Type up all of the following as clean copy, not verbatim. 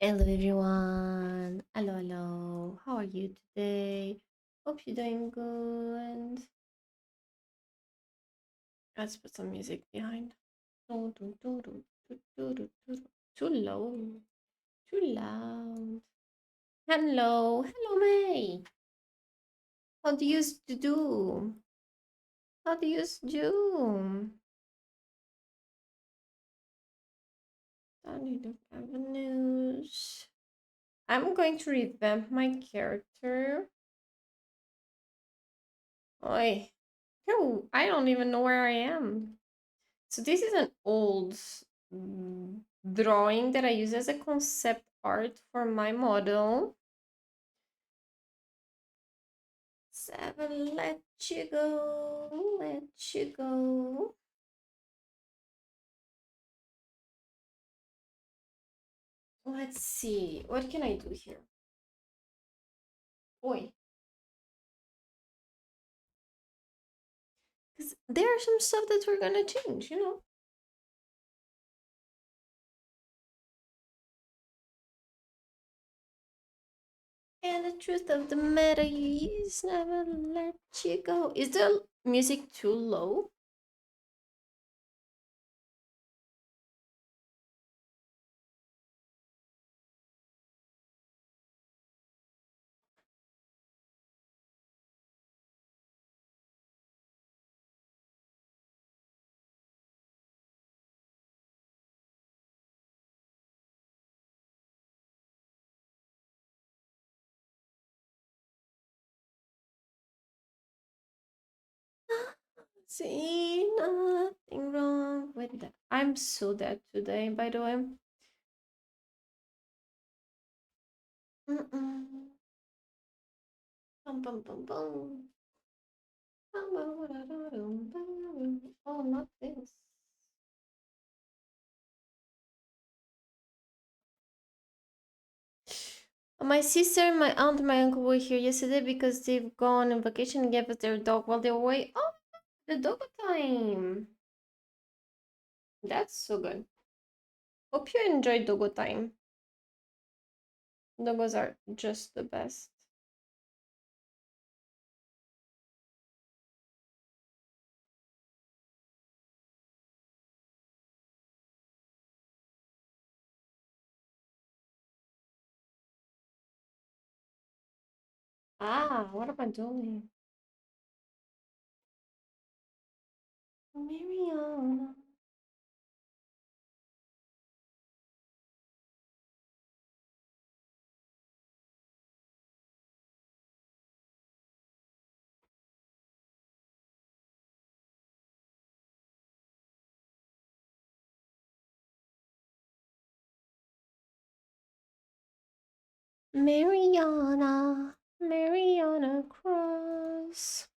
Hello everyone. Hello, hello. How are you today? Hope you're doing good. Let's put some music behind. Do, do, do, do, do, do, do, do, do. Too low. Too loud. Hello, May. How do you used to do? How do you used to do? Sunny Look Avenues. I'm going to revamp my character. Oi. Oh, I don't even know where I am. So this is an old drawing that I use as a concept art for my model. Seven, let you go, let you go. Let's see, what can I do here? Oi, because there are some stuff that we're gonna change. And the truth of the matter is never let you go. Is the music too low? See nothing wrong with that. I'm so dead today, by the way. Mm-mm. Bum, bum, bum, bum. Bum, bum, ba-da-da-dum, bum. Oh, not this. My sister, my aunt, and my uncle were here yesterday because they've gone on vacation and gave us their dog while they were away. Oh, the dog time. That's so good. Hope you enjoyed Dogo time. Dogos are just the best. Ah, what am I doing? Mariana. Mariana. Mariana Cross.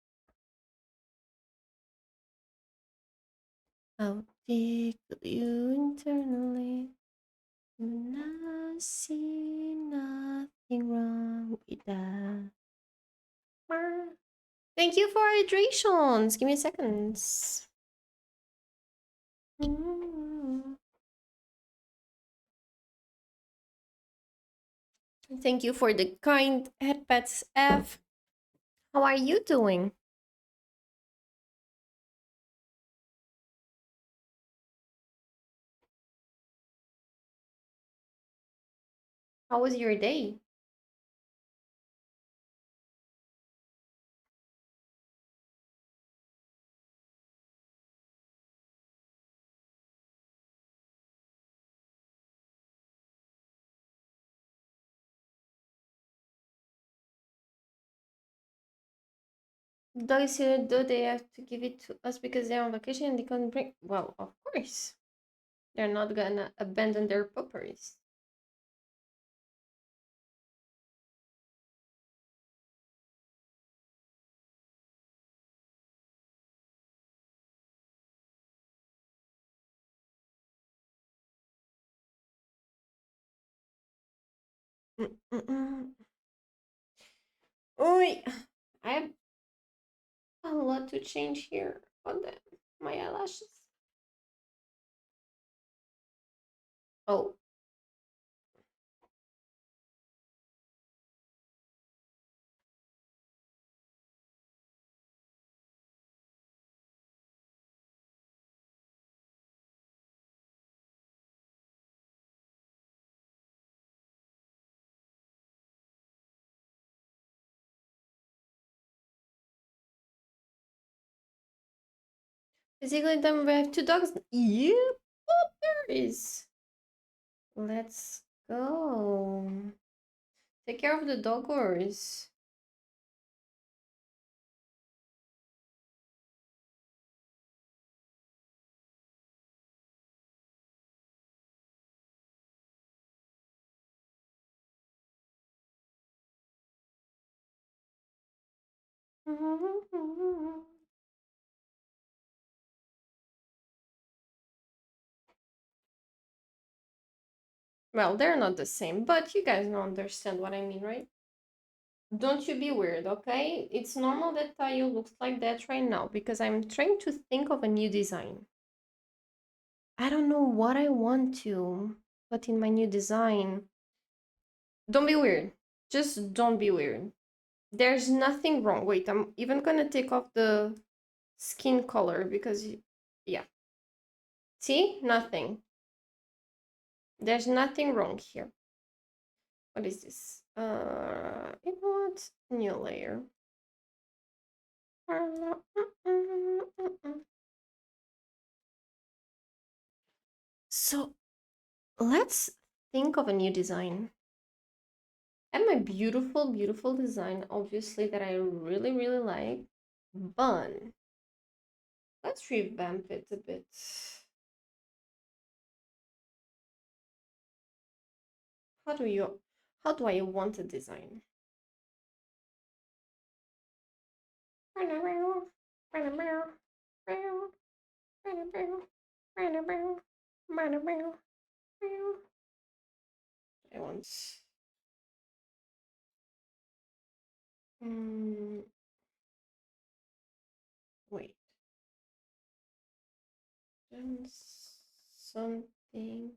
I'll tickle you internally. And I see nothing wrong with that. Thank you for hydrations. Give me a second. Mm. Thank you for the kind headpats, F. How are you doing? How was your day? Dogs here, do they have to give it to us because they're on vacation and they can't bring? Well, of course. They're not gonna abandon their puppies. Mm-mm-mm. Oi, I have a lot to change here on my eyelashes. Oh, Basically, then we have two dogs. Yep. Oh, there is. Let's go. Take care of the doggers. Well, they're not the same, but you guys don't understand what I mean, right? Don't you be weird, okay? It's normal that Tayo looks like that right now because I'm trying to think of a new design. I don't know what I want to put in my new design. Don't be weird. Just don't be weird. There's nothing wrong. Wait, I'm even gonna take off the skin color because, yeah. See? Nothing. There's nothing wrong here. What is this? You know what? New layer. So let's think of a new design. And my beautiful, beautiful design, obviously, that I really, really like. Bun. Let's revamp it a bit. How do you, how do I want a design? I want. Mm, wait. Then something.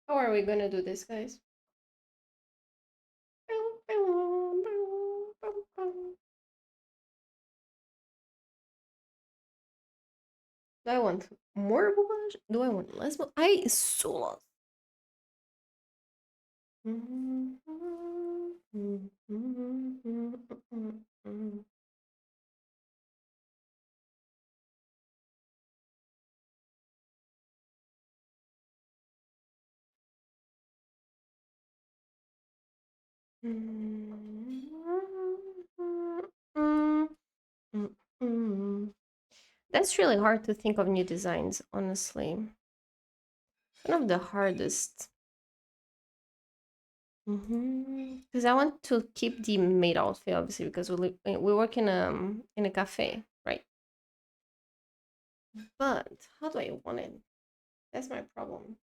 How are we gonna do this, guys? Do I want more blush? Do I want less blush? I so lost. That's really hard to think of new designs, honestly. One of the hardest. Because I want to keep the maid outfit, obviously, because we work in a cafe, right? But how do I want it? That's my problem.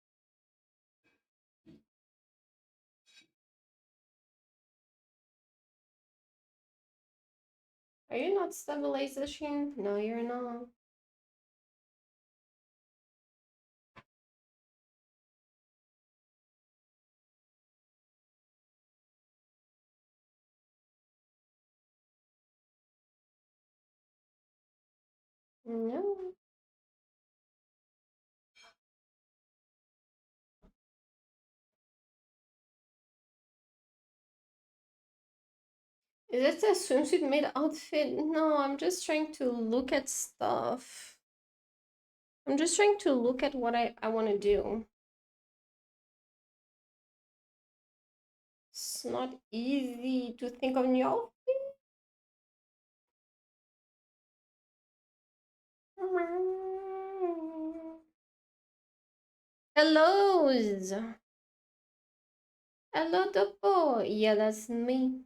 Are you not stabilization? No, you're not. No. Is it a swimsuit made outfit? No, I'm just trying to look at stuff. I'm just trying to look at what I want to do. It's not easy to think of new outfit. Hellos. Hello, Topo. Yeah, that's me.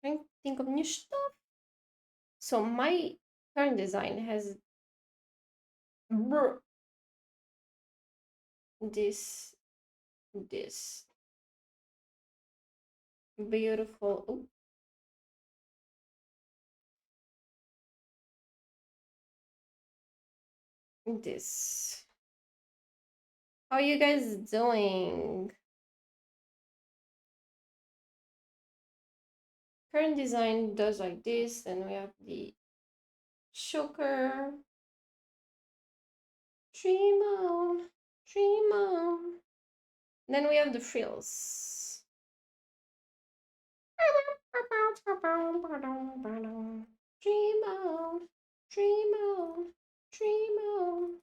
Trying to think of new stuff. So my current design has this this beautiful. Oh, this. How you guys doing? Current design does like this. Then we have the choker. Dream on, dream on. Then we have the frills. Dream on, dream on, dream on.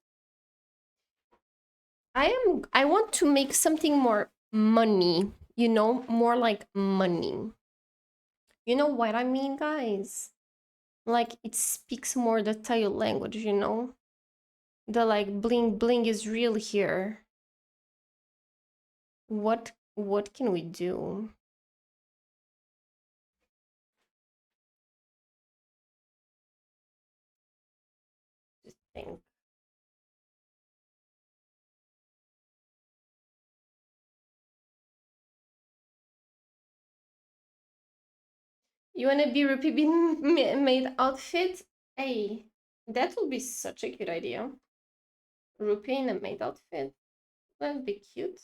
I want to make something more money, more like money. You know what I mean, guys? Like it speaks more the Tayo language. The like bling bling is real here. What can we do? Just think. You wanna be Rupi bean made outfit? Hey, that would be such a cute idea. Rupi in a maid outfit. That'd be cute.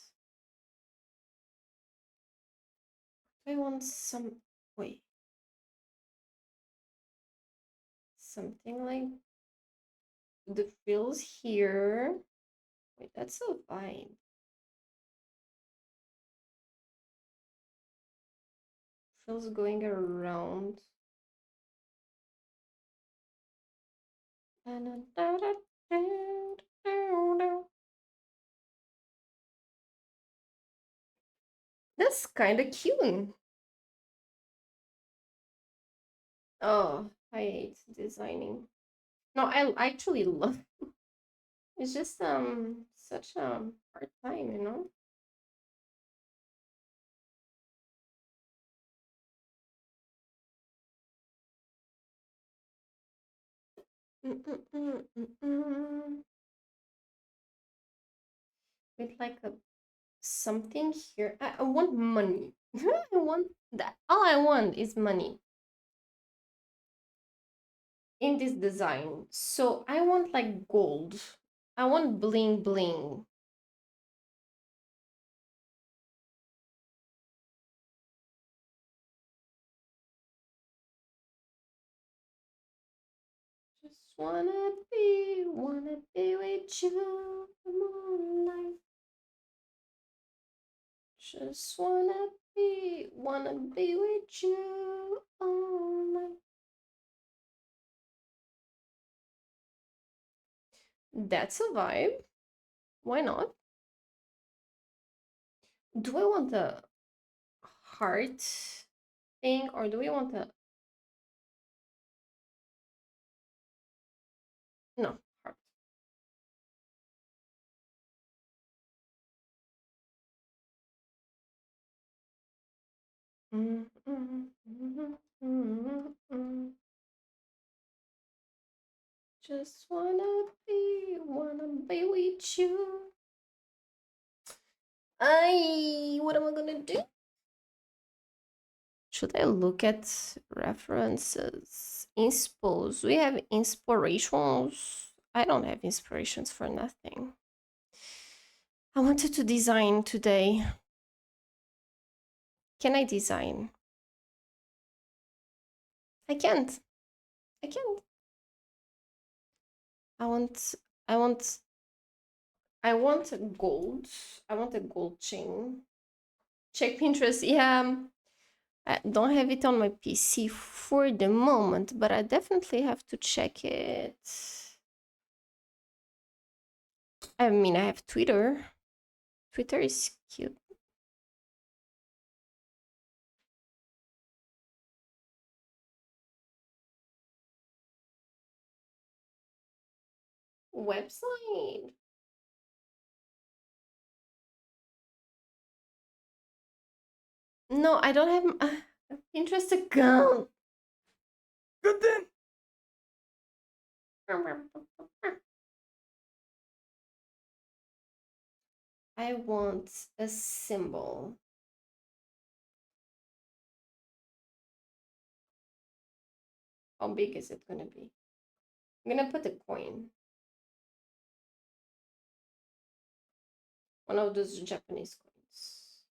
I want some. Wait. Something like the frills here. Wait, that's so fine. Frills going around. That's kind of cute. Oh, I hate designing. No, I actually love. It's just such a hard time. With like a something here. I want money. I want that. All I want is money in this design. So I want like gold. I want bling bling. Just wanna be with you the moonlight. Just wanna be with you all night. That's a vibe. Why not? Do I want a heart thing or do we want a no heart? Mm, mm, mm, mm, mm. Just wanna be with you. What am I gonna do? Should I look at references? Inspos. We have inspirations. I don't have inspirations for nothing. I wanted to design today. Can I design? I can't. I can't. I want I want I want a gold. I want a gold chain. Check Pinterest. Yeah. I don't have it on my PC for the moment, but I definitely have to check it. I mean, I have Twitter. Twitter is cute. Website. No, I don't have a Pinterest account. Good then. I want a symbol. How big is it gonna be? I'm gonna put a coin. One of those Japanese coins.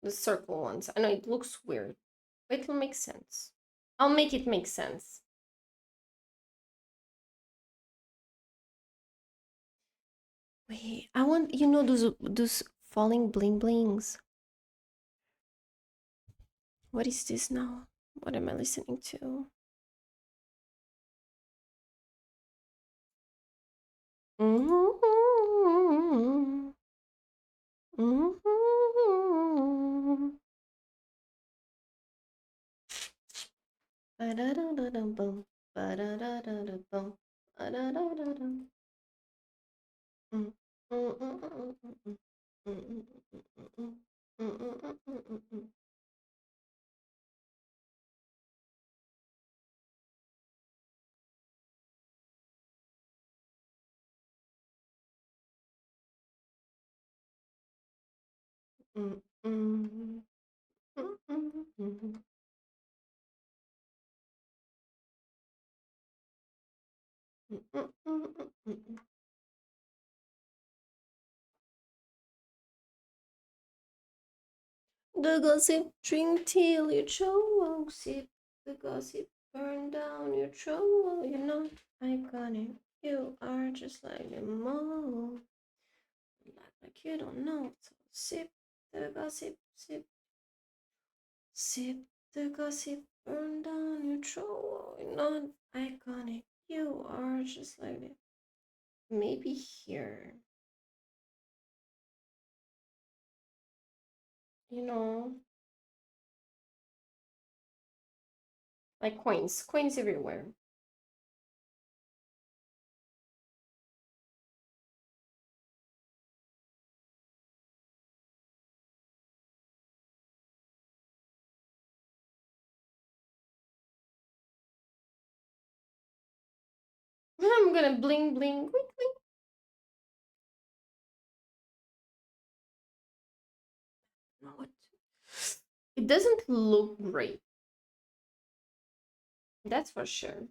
The circle ones. I know it looks weird. It'll make sense. I'll make it make sense. Wait, I want those falling bling blings. What is this now? What am I listening to? Mm-hmm. Mm-hmm. Ba-da-da-da-da-bum. Ba-da-da-da-da-bum. Ba-da-da-da-dum. Mm. Mm-mm-mm-mm-mm. Mm-mm-mm-mm-mm. Mm-mm-mm-mm-mm. Mm-mm. Mm-mm. Mm-mm. Mm-mm. The gossip drink till you choke, sip the gossip, burn down your throat. You're not iconic, you are just like the mold. Like you don't know, so sip the gossip, sip the gossip, burn down your throat. You're not iconic, you are just like it. Maybe here, you know, like coins everywhere. I'm gonna bling bling quickly. No, what? It doesn't look great. That's for sure.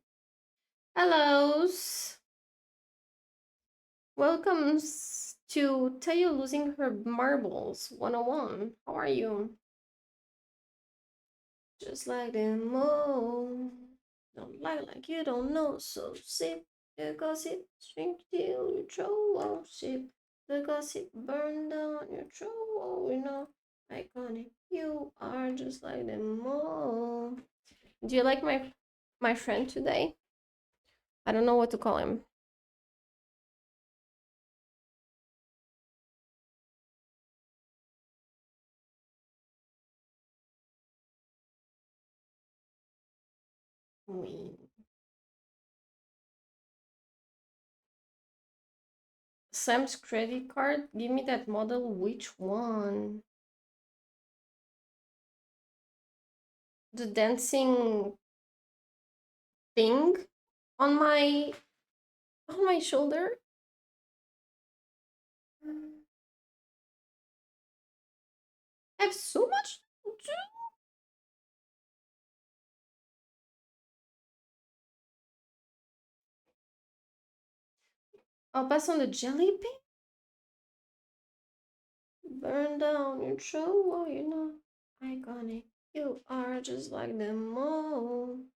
Hellos. Welcome to Tayo Losing Her Marbles 101. How are you? Just like the moon. Don't lie like you don't know. So sip the gossip, drink till you throw up. Sip the gossip, burn down your throat. You know, iconic. You are just like the moon. Do you like my friend today? I don't know what to call him. We Sam's credit card. Give me that model. Which one? The dancing thing on my shoulder. I have so much to do. I'll pass on the jelly bean. Burn down your throat. You know, iconic. You are just like the moon.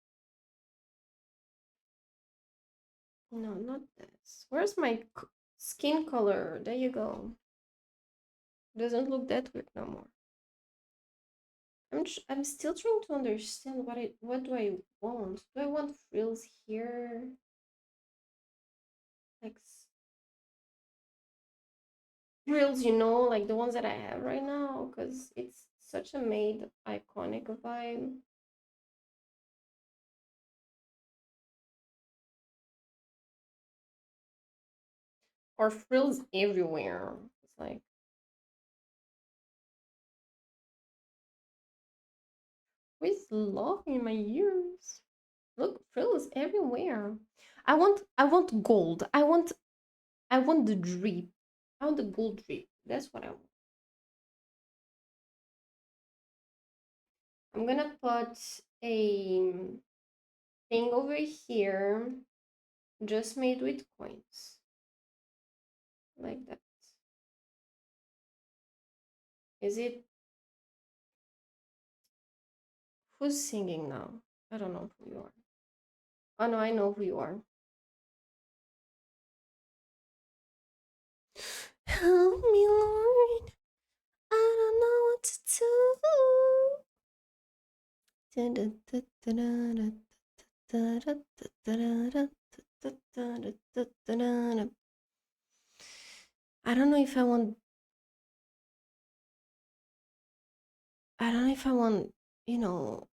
No, not this. Where's my skin color? There you go. Doesn't look that weird no more. I'm still trying to understand what do I want? Do I want frills here? Like frills, like the ones that I have right now, because it's such a made iconic vibe. Or frills everywhere. It's like with love in my ears. Look, frills everywhere. I want gold. I want the drip. I want the gold drip. That's what I want. I'm gonna put a thing over here just made with coins. Like that. Is it Who's singing now? I don't know who you are. Oh no, I know who you are. Help me, Lord. I don't know what to do. I don't know if I want. I don't know if I want, you know,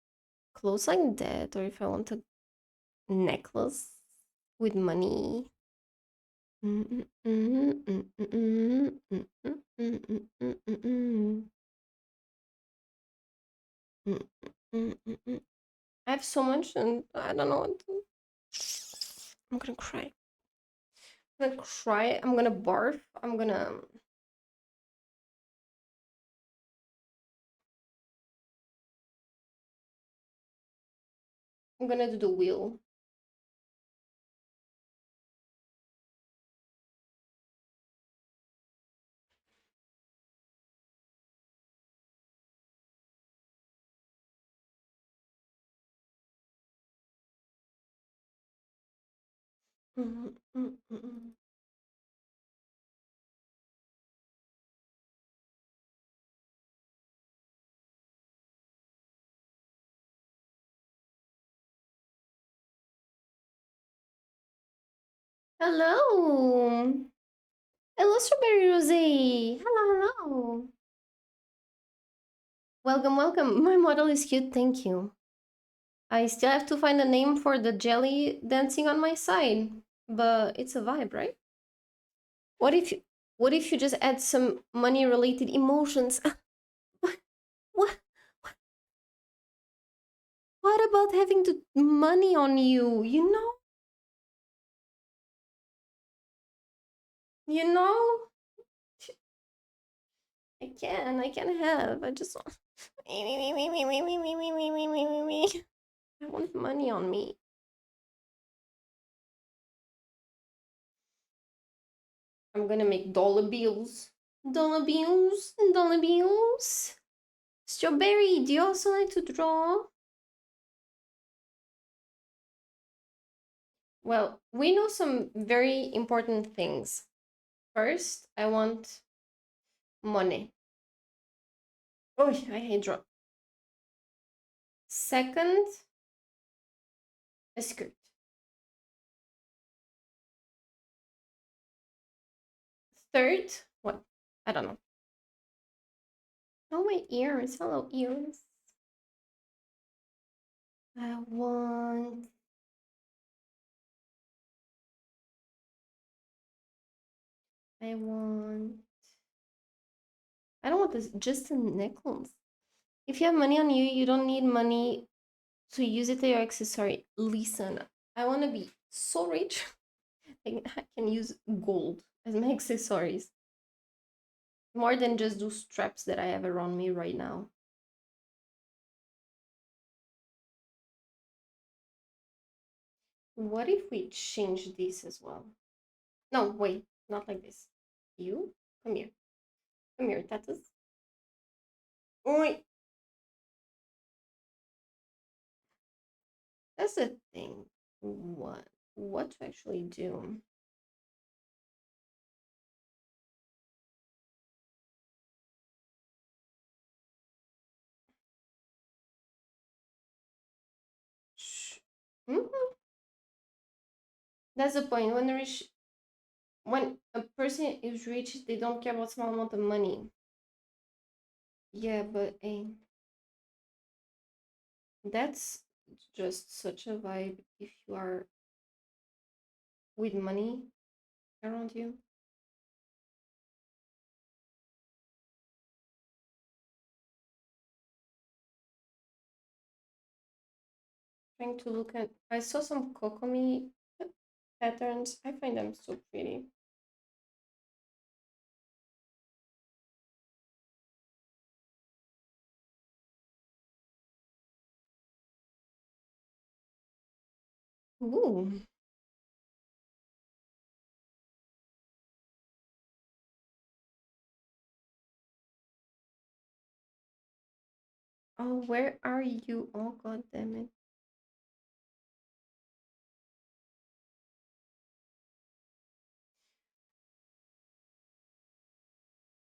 clothes like that, or if I want a necklace with money. I have so much, and I don't know what to. I'm gonna cry. I'm gonna cry. I'm gonna barf. I'm gonna do the wheel. Hello. Hello, Strawberry Rosé. Hello, hello. Welcome, welcome. My model is cute, thank you. I still have to find a name for the jelly dancing on my side, but it's a vibe, right? What if you, what if you just add some money related emotions? what, what what about having the money on you? You know? I can have. I just want I want money on me. I'm gonna make dollar bills. Dollar bills, dollar bills. Strawberry, do you also like to draw? Well, we know some very important things. First, I want money. Oh, I hate draw. Second, a skirt. Third, what? I don't know. Oh, my ears. Hello, ears. I want. I want. I don't want this. Just a necklace. If you have money on you, you don't need money to use it as your accessory. Listen, I want to be so rich. I can use gold as my accessories. More than just those straps that I have around me right now. What if we change this as well? No, wait, not like this. You, come here. Come here, tatas. Oi! That's the thing. What to actually do? Mhm. That's the point. When a person is rich, they don't care about small amount of money. Yeah, but that's just such a vibe if you are with money around you. Trying to look at. I saw some kokomi patterns. I find them so pretty. Ooh. Oh, where are you? Oh, god damn it.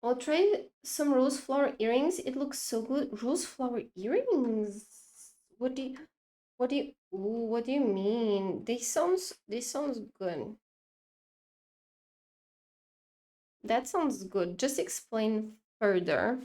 I'll try some rose flower earrings. It looks so good. Rose flower earrings. What do you what do you mean? They sounds good. That sounds good. Just explain further.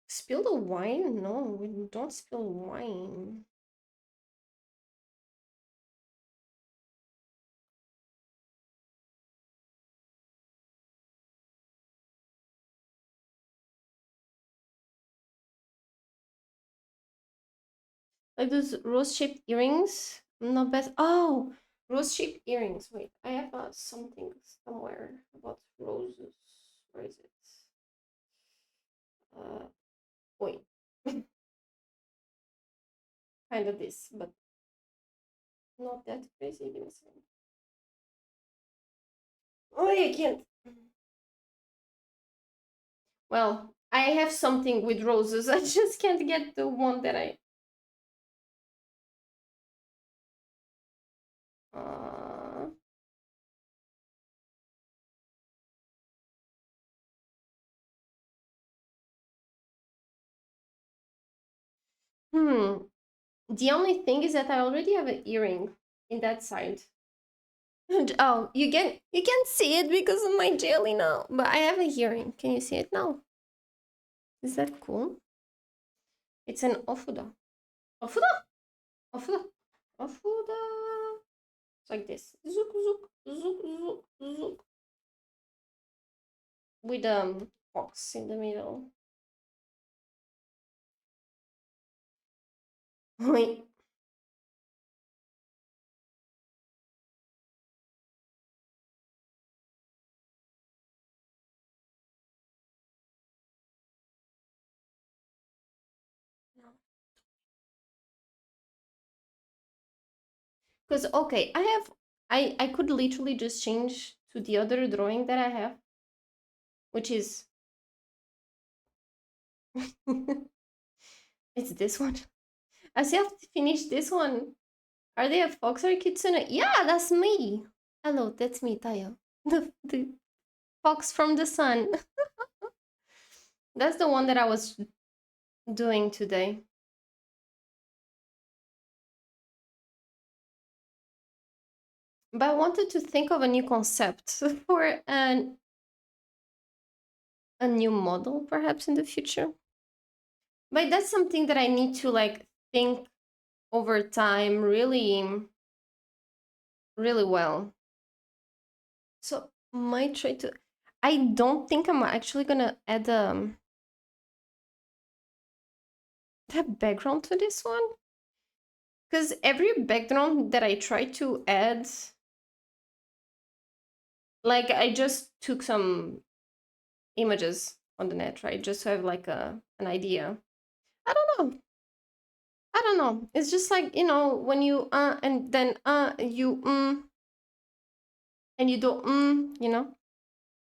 Spill the wine? No, we don't spill wine. Like those rose-shaped earrings? Not bad. Oh, rose-shaped earrings. Wait, I have something somewhere about roses. Where is it? Wait. Kind of this, but not that crazy. Give me a second. Oh, I can't. Well, I have something with roses. I just can't get the one that I. Uh, hmm. The only thing is that I already have an earring in that side. And, oh, you can see it because of my jelly now. But I have a earring. Can you see it now? Is that cool? It's an ofuda. Ofuda? Ofuda. Ofuda. It's like this. Zook zook zook zook zook. With fox in the middle. Wait. Because okay, I could literally just change to the other drawing that I have, which is it's this one. I still have to finish this one. Are they a fox or a kitsune? Yeah, that's me. Hello, that's me, Tayo. The fox from the sun. That's the one that I was doing today. But I wanted to think of a new concept for a new model, perhaps in the future. But that's something that I need to like think over time, really, really well. So might try to. I don't think I'm actually gonna add that background to this one because every background that I try to add, like I just took some images on the net, right? Just to have like an idea. I don't know. I don't know. It's just like when you and then you and you do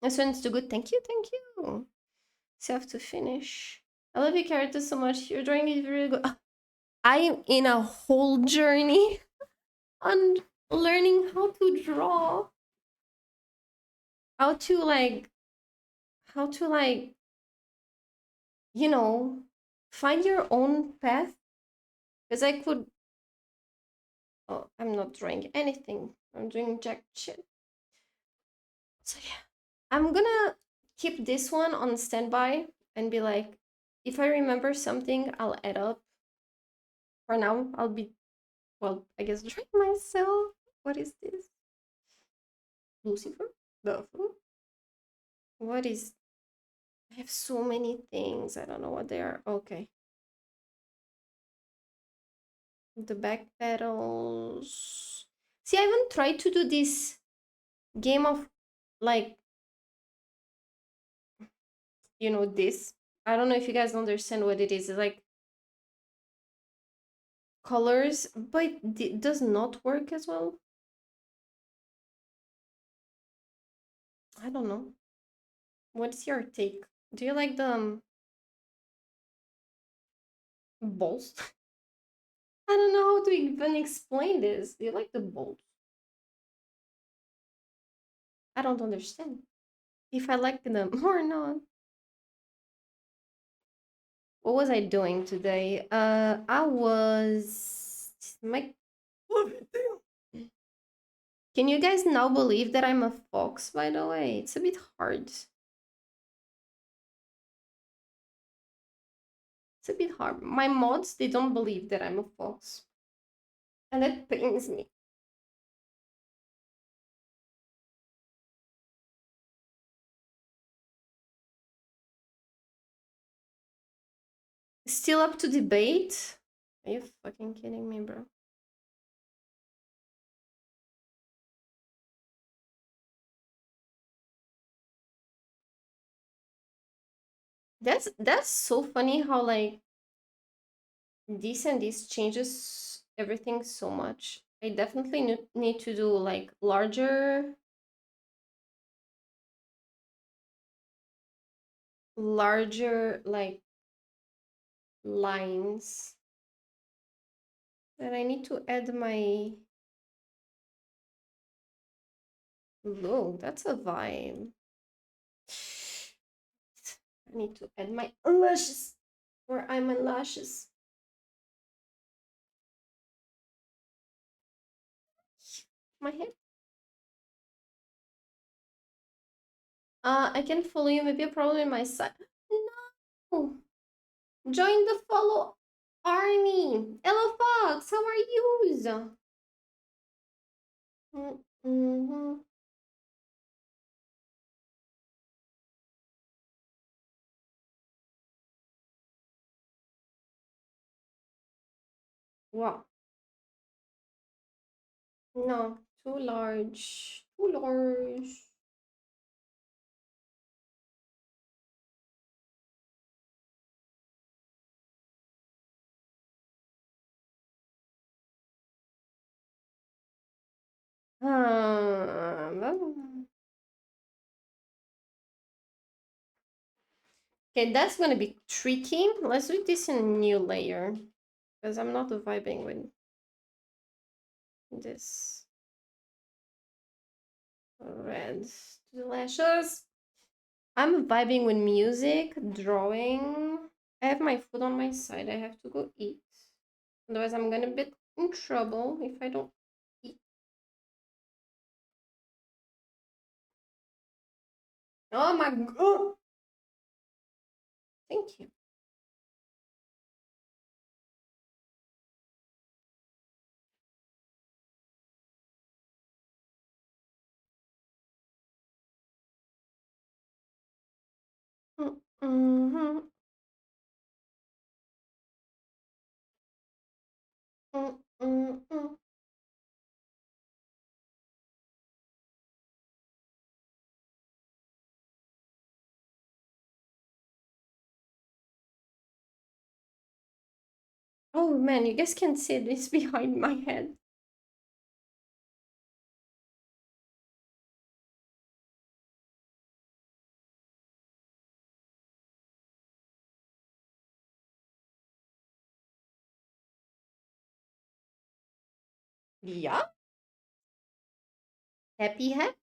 That's when it's too good. Thank you, thank you. So I have to finish. I love your character so much. Your drawing is really good. I am in a whole journey on learning how to draw, how to like, how to like, you know, find your own path. Because I could. Oh, I'm not drawing anything. I'm doing jack shit. So yeah, I'm gonna keep this one on standby and be like, if I remember something, I'll add up. For now, I'll be well, I guess drawing myself. What is this? Lucifer? The what is I have so many things. I don't know what they are. Okay. The back pedals. See, I haven't tried to do this game of like, this. I don't know if you guys understand what it is. It's like colors, but it does not work as well. I don't know. What's your take? Do you like the balls? I don't know how to even explain this. Do you like the balls? I don't understand if I like them or not. What was I doing today? I was my. Can you guys now believe that I'm a fox? By the way, it's a bit hard. It's a bit hard. My mods, they don't believe that I'm a fox, and that pains me. Still up to debate? Are you fucking kidding me, bro? That's so funny how like this and this changes everything so much. I definitely need to do like larger like lines that I need to add my. Whoa, that's a vibe. I need to add my lashes. Where are my lashes? My head. I can follow you. Maybe a problem in my side. No. Join the follow army. Hello, Fox. How are you? Mm-hmm. Wow. No, too large. Too large. Okay, that's gonna be tricky. Let's do this in a new layer because I'm not vibing with this red lashes. I'm vibing with music, drawing. I have my food on my side. I have to go eat. Otherwise, I'm gonna be in trouble if I don't eat. Oh my god! Thank you. Mm-hmm. Mm-mm-mm. Oh man, you guys can see this behind my head. Yeah. Happy, happy.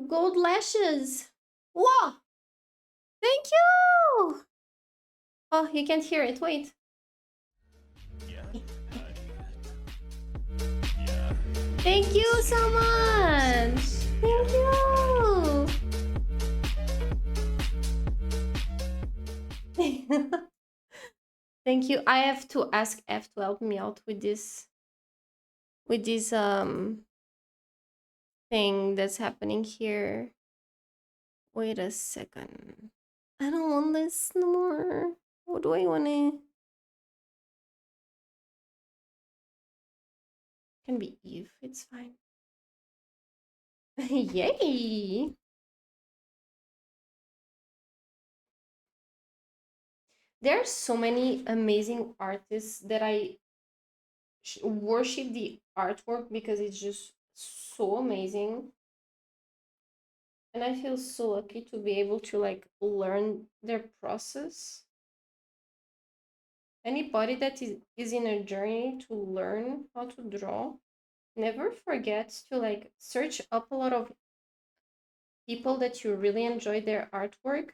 Gold lashes. Whoa! Thank you! Oh, you can't hear it. Wait. Thank you so much. Thank you. Thank you. I have to ask F to help me out with this thing that's happening here. Wait a second. I don't want this no more. What do I want to? Can be Eve. It's fine. Yay! There are so many amazing artists that I worship the artwork because it's just so amazing. And I feel so lucky to be able to like learn their process. Anybody that is in a journey to learn how to draw, never forget to like search up a lot of people that you really enjoy their artwork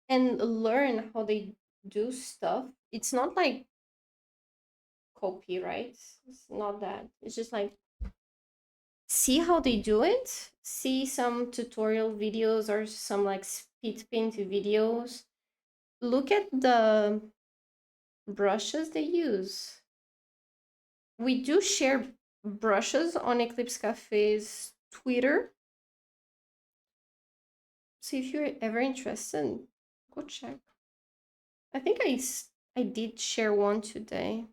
and learn how they do stuff. It's not like copyright. It's not that. It's just like see how they do it. See some tutorial videos or some like speed paint videos. Look at the brushes they use. We do share brushes on Eclipse Cafe's Twitter. So if you're ever interested, go check. I think I did share one today.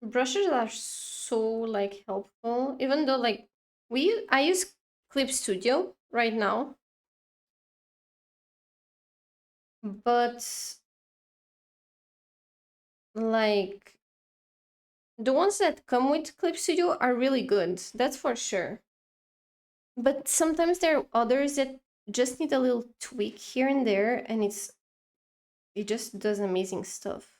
Brushes are so like helpful, even though like I use Clip Studio right now, but like the ones that come with Clip Studio are really good. That's for sure. But sometimes there are others that just need a little tweak here and there, and it just does amazing stuff.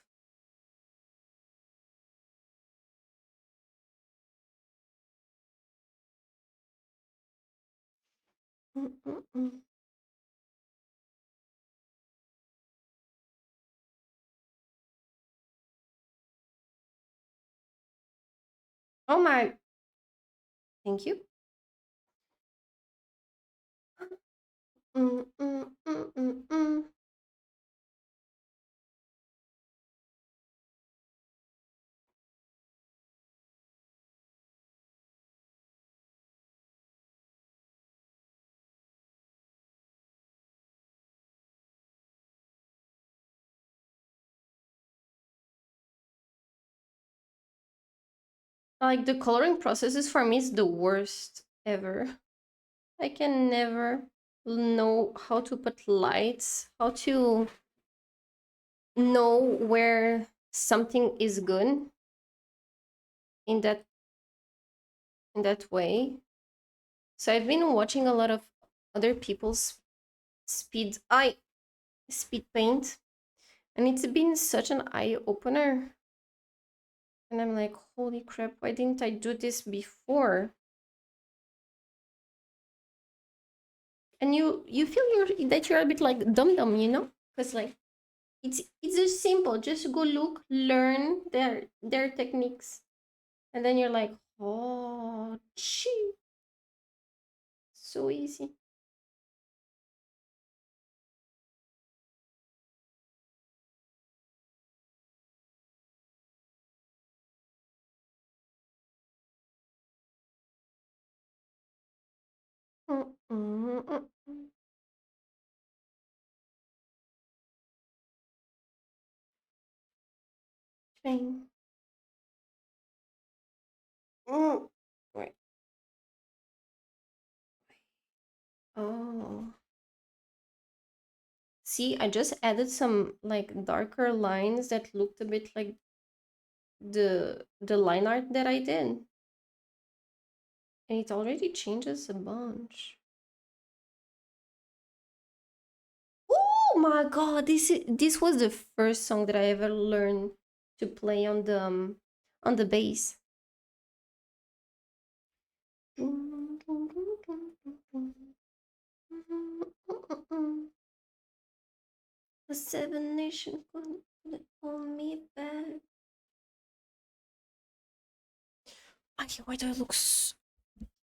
Mm-mm-mm. Oh my, thank you. Mm-mm-mm-mm-mm. Like the coloring processes for me is the worst ever. I can never know how to put lights, how to know where something is good in that way. So I've been watching a lot of other people's speed paint, and it's been such an eye opener. And I'm like, holy crap, why didn't I do this before? And you feel that you're a bit like dum dum, you know? Because like it's just simple. Just go look, learn their techniques, and then you're like, oh, gee, so easy. Mm, mm, mm, mm. Train. Mm. Wait. Oh. See, I just added some like darker lines that looked a bit like the line art that I did. And it already changes a bunch. Oh my god, this was the first song that I ever learned to play on the bass. The Seven Nation couldn't hold me back. Okay, why do I look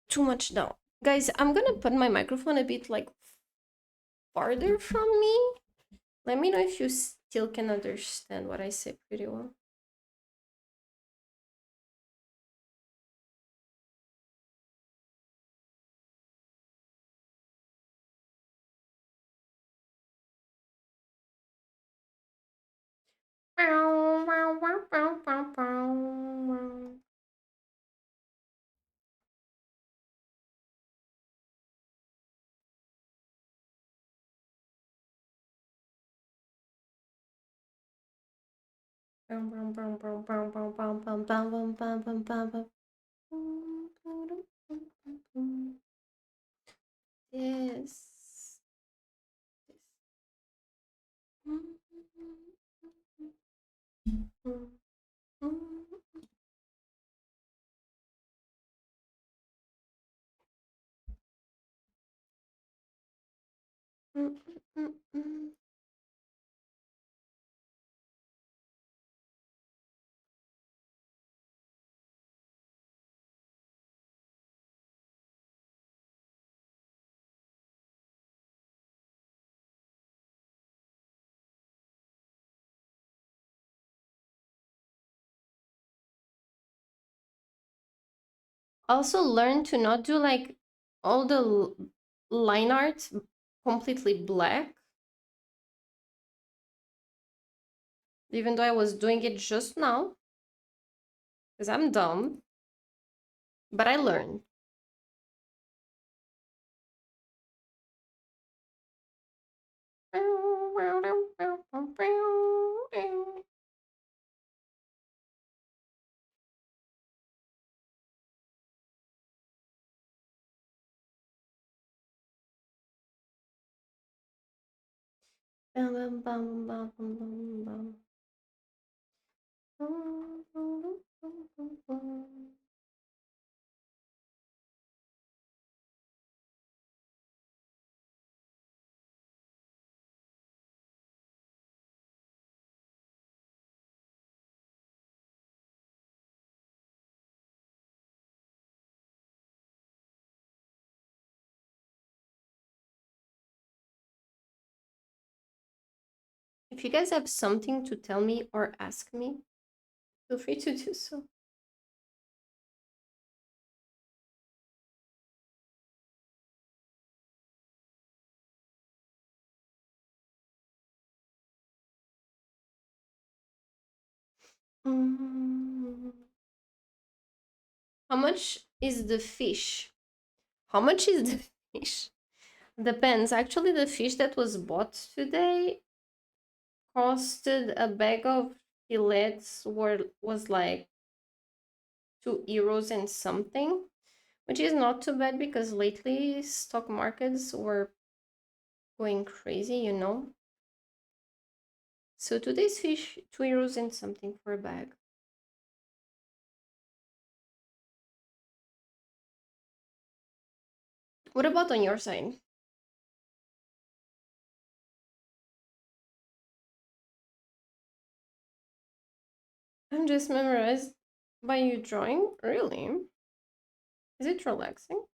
too much down? Guys, I'm gonna put my microphone a bit like farther from me Let me know if you still can understand what I say pretty well. Yes. Also learn to not do like all the line art completely black, even though I was doing it just now because I'm dumb, but I learned. If you guys have something to tell me or ask me, feel free to do so. Mm. How much is the fish? How much is the fish? Depends. Actually, the fish that was bought today costed a bag of fillets was like 2 euros and something, which is not too bad because lately stock markets were going crazy, you know. So today's fish, 2 euros and something for a bag. What about on your side? I'm just memorized by you drawing. Really? Is it relaxing?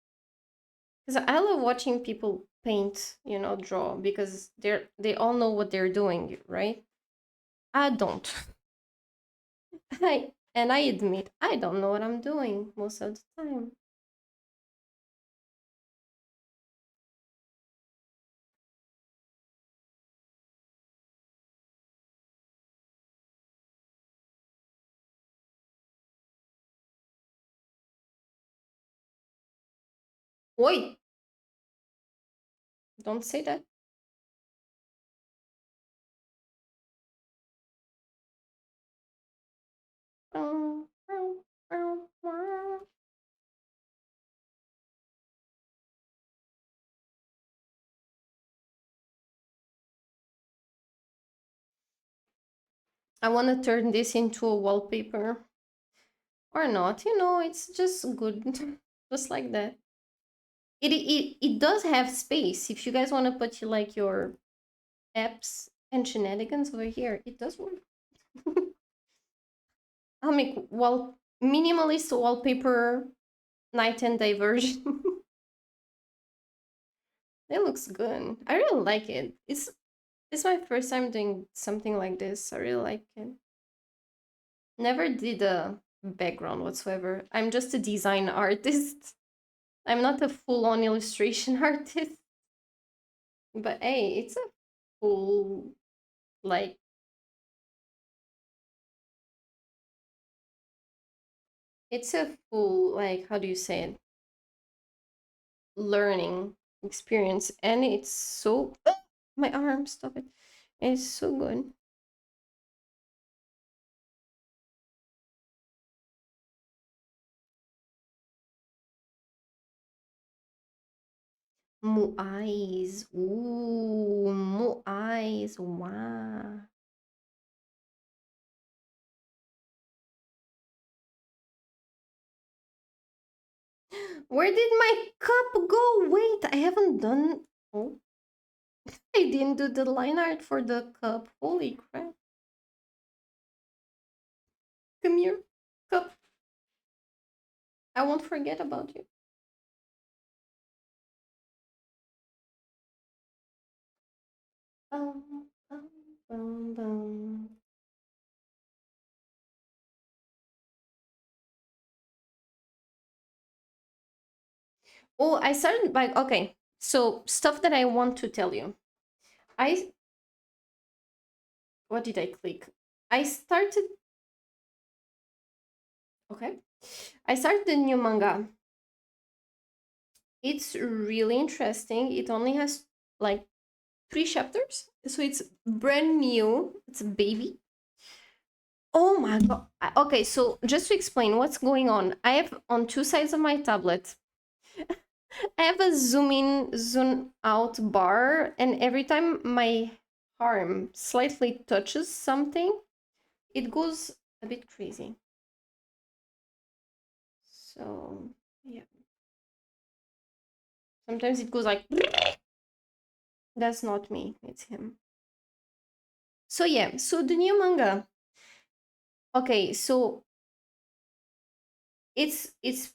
Because I love watching people paint, you know, draw because they all know what they're doing, right? I don't. I admit I don't know what I'm doing most of the time. Wait, don't say that. I want to turn this into a wallpaper or not. You know, it's just good, just like that. It does have space. If you guys want to put like your apps and shenanigans over here, it does work. I'll make minimalist wallpaper night and day version. It looks good. I really like it. This is my first time doing something like this. I really like it. Never did a background whatsoever. I'm just a design artist. I'm not a full-on illustration artist. But hey, it's a full, like, it's a full, like, how do you say it? Learning experience. And it's so, my arm, stop it. It's so good. Muais. Muais. Wow. Where did my cup go? Wait, I haven't done. Oh, I didn't do the line art for the cup. Holy crap. Come here, cup. I won't forget about you. Bum, bum, bum. Oh, I started by. Okay, so stuff that I want to tell you. I. What did I click? I started. Okay. I started the new manga. It's really interesting. It only has like 3 chapters. So it's brand new. It's a baby. Oh my god. Okay, so just to explain what's going on, I have on 2 sides of my tablet, I have a zoom in, zoom out bar, and every time my arm slightly touches something, it goes a bit crazy. So, yeah. Sometimes it goes like, that's not me, it's him. So, yeah, so the new manga. Okay, so it's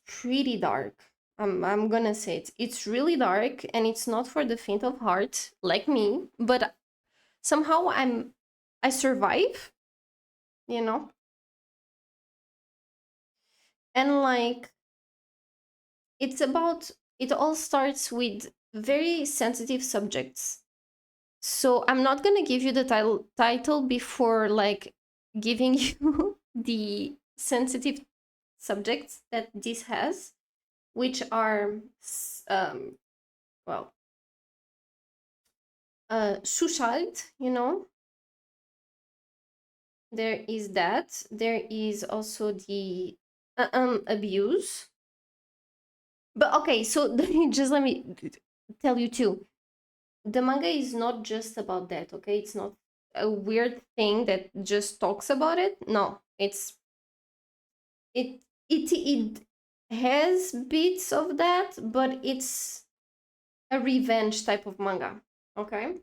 pretty dark. I'm gonna say it's really dark, and it's not for the faint of heart like me, but somehow I survive, you know. And like, it's about, it all starts with very sensitive subjects. So I'm not gonna give you the title before like giving you the sensitive subjects that this has, which are well, Schuschalt, you know, there is that. There is also the abuse. But okay, so just let me tell you too. The manga is not just about that, okay? It's not a weird thing that just talks about it. No, it it has bits of that, but it's a revenge type of manga, okay?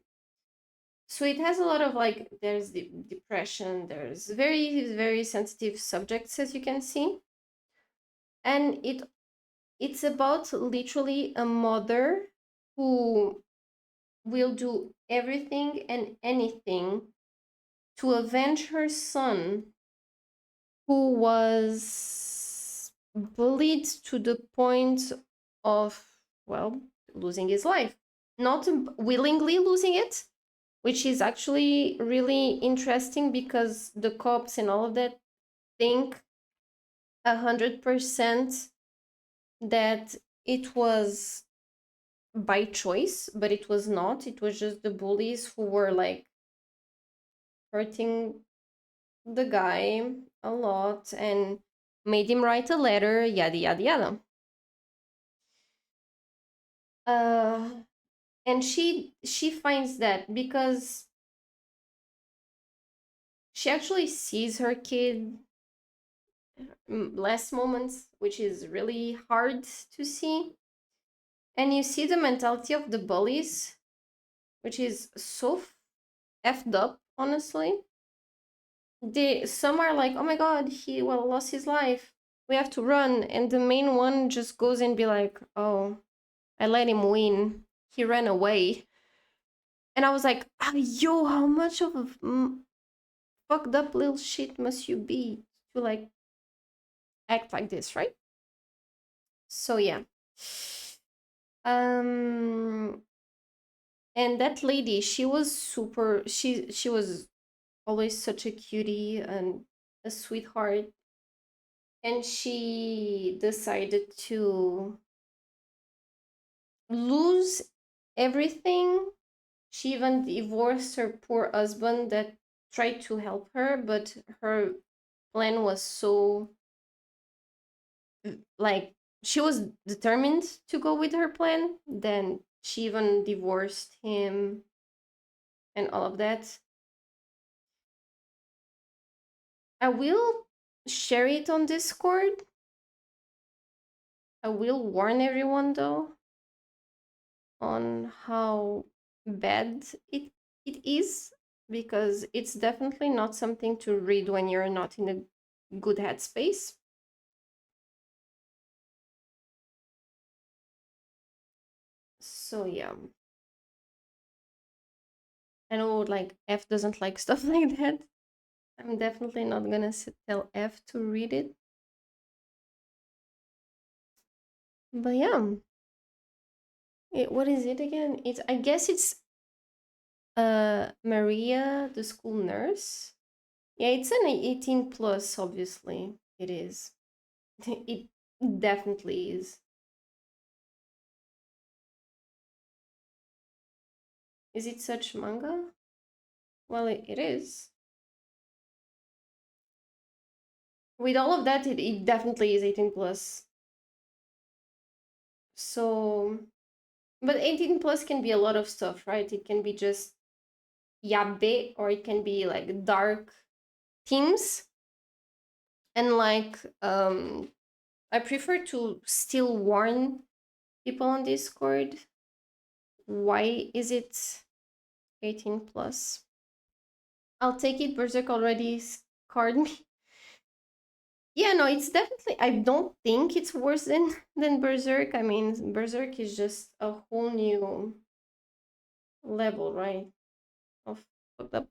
So it has a lot of like, there's the depression, there's very sensitive subjects, as you can see. And it's about literally a mother who will do everything and anything to avenge her son, who was bullied to the point of, well, losing his life. Not willingly losing it, which is actually really interesting because the cops and all of that think 100% that it was by choice, but it was not. It was just the bullies who were like hurting the guy a lot and made him write a letter, yada yada yada. Uh, and she finds that because she actually sees her kid last moments, which is really hard to see. And you see the mentality of the bullies, which is so effed up, honestly. They, some are like, oh my god, he well lost his life. We have to run, and the main one just goes and be like, oh, I let him win. He ran away. And I was like, oh, yo, how much of a fucked up little shit must you be to like act like this, right? So yeah. Um and that lady, she was super, she was always such a cutie and a sweetheart, and she decided to lose everything. She even divorced her poor husband that tried to help her, but her plan was so like she was determined to go with her plan. Then she even divorced him and all of that. I will share it on Discord. I will warn everyone though on how bad it is, because it's definitely not something to read when you're not in a good headspace. So yeah, I know like F doesn't like stuff like that. I'm definitely not gonna tell F to read it. But yeah, what is it again? It's, I guess it's Maria, the school nurse. Yeah, it's an 18 plus, obviously. It is. It definitely is. Is it such manga? Well, it is. With all of that, it definitely is 18 plus. So, but 18 plus can be a lot of stuff, right? It can be just yabe, or it can be like dark themes. And like, I prefer to still warn people on Discord. Why is it 18 plus? I'll take it. Berserk already scarred me. Yeah, no, it's definitely. I don't think it's worse than Berserk. I mean, Berserk is just a whole new level, right? Of fucked up.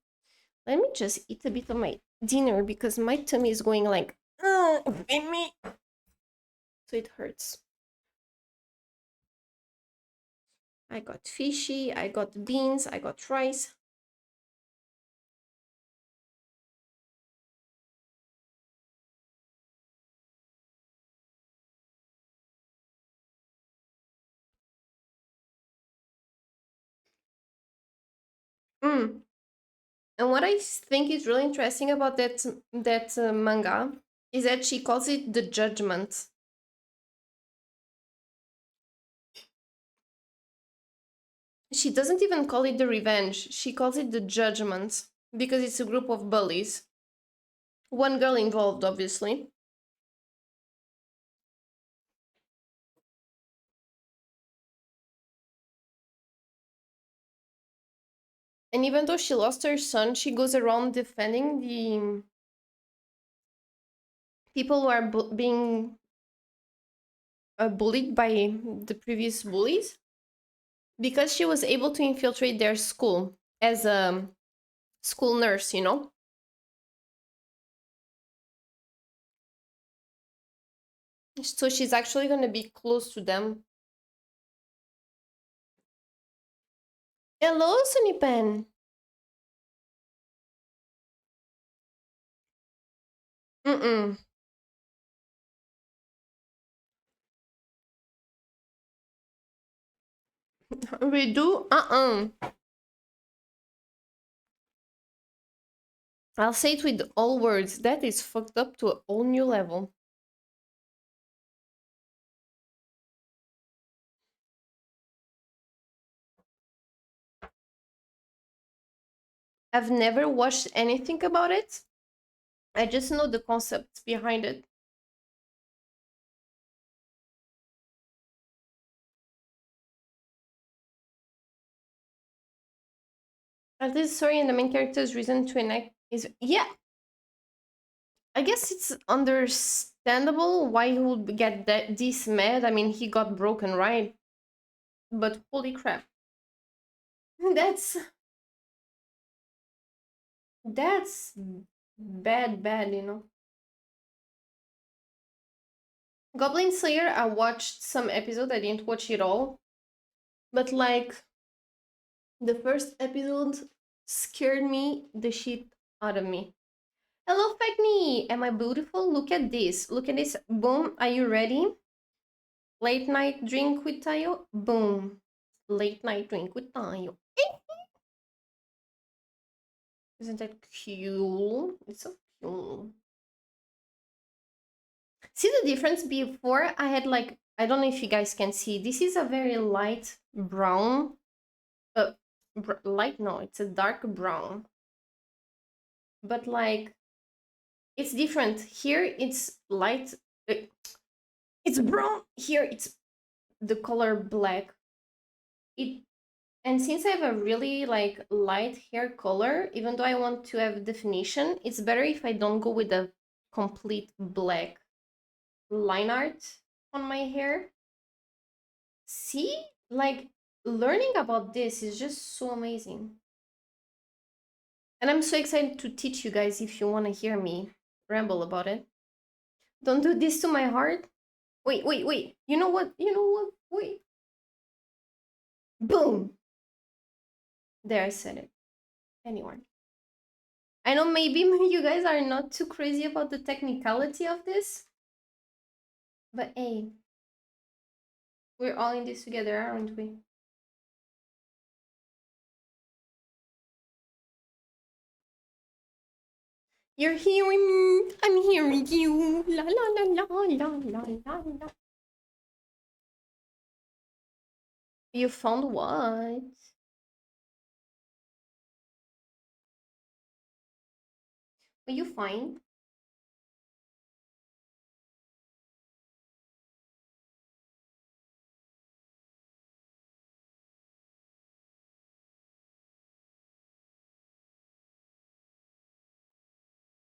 Let me just eat a bit of my dinner because my tummy is going like, feed me. So it hurts. I got fishy. I got beans. I got rice. Mm. And what I think is really interesting about that manga is that she calls it the judgment. She doesn't even call it the revenge. She calls it the judgment because it's a group of bullies. One girl involved, obviously. And even though she lost her son, she goes around defending the people who are being bullied by the previous bullies, because she was able to infiltrate their school as a school nurse, you know? So she's actually going to be close to them. Hello, Sunny Pen. Mm-mm. We do? I'll say it with all words. That is fucked up to a whole new level. I've never watched anything about it. I just know the concepts behind it. At this story and the main character's reason to enact is, yeah, I guess it's understandable why he would get this mad. I mean, he got broken, right? But holy crap. That's that's bad, you know. Goblin Slayer, I watched some episode, I didn't watch it all. But like the first episode scared me the shit out of me. Hello, Fagni! Am I beautiful? Look at this. Look at this. Boom. Are you ready? Late night drink with Tayo? Boom. Late night drink with Tayo. Isn't that cute? It's so cute. See the difference? Before I had like, I don't know if you guys can see. This is a very light brown. Uh, light? No, it's a dark brown. But like, it's different. Here it's light. uh, It's brown. Here it's the color black. It And since I have a really like light hair color, even though I want to have definition, it's better if I don't go with a complete black line art on my hair. See? Like learning about this is just so amazing. And I'm so excited to teach you guys if you want to hear me ramble about it. Don't do this to my heart. Wait. You know what? You know what? Wait. Boom. There, I said it. Anyway. I know maybe you guys are not too crazy about the technicality of this, but hey, we're all in this together, aren't we? You're hearing me. I'm hearing you. La la la la la la la la. You found what? Are you fine?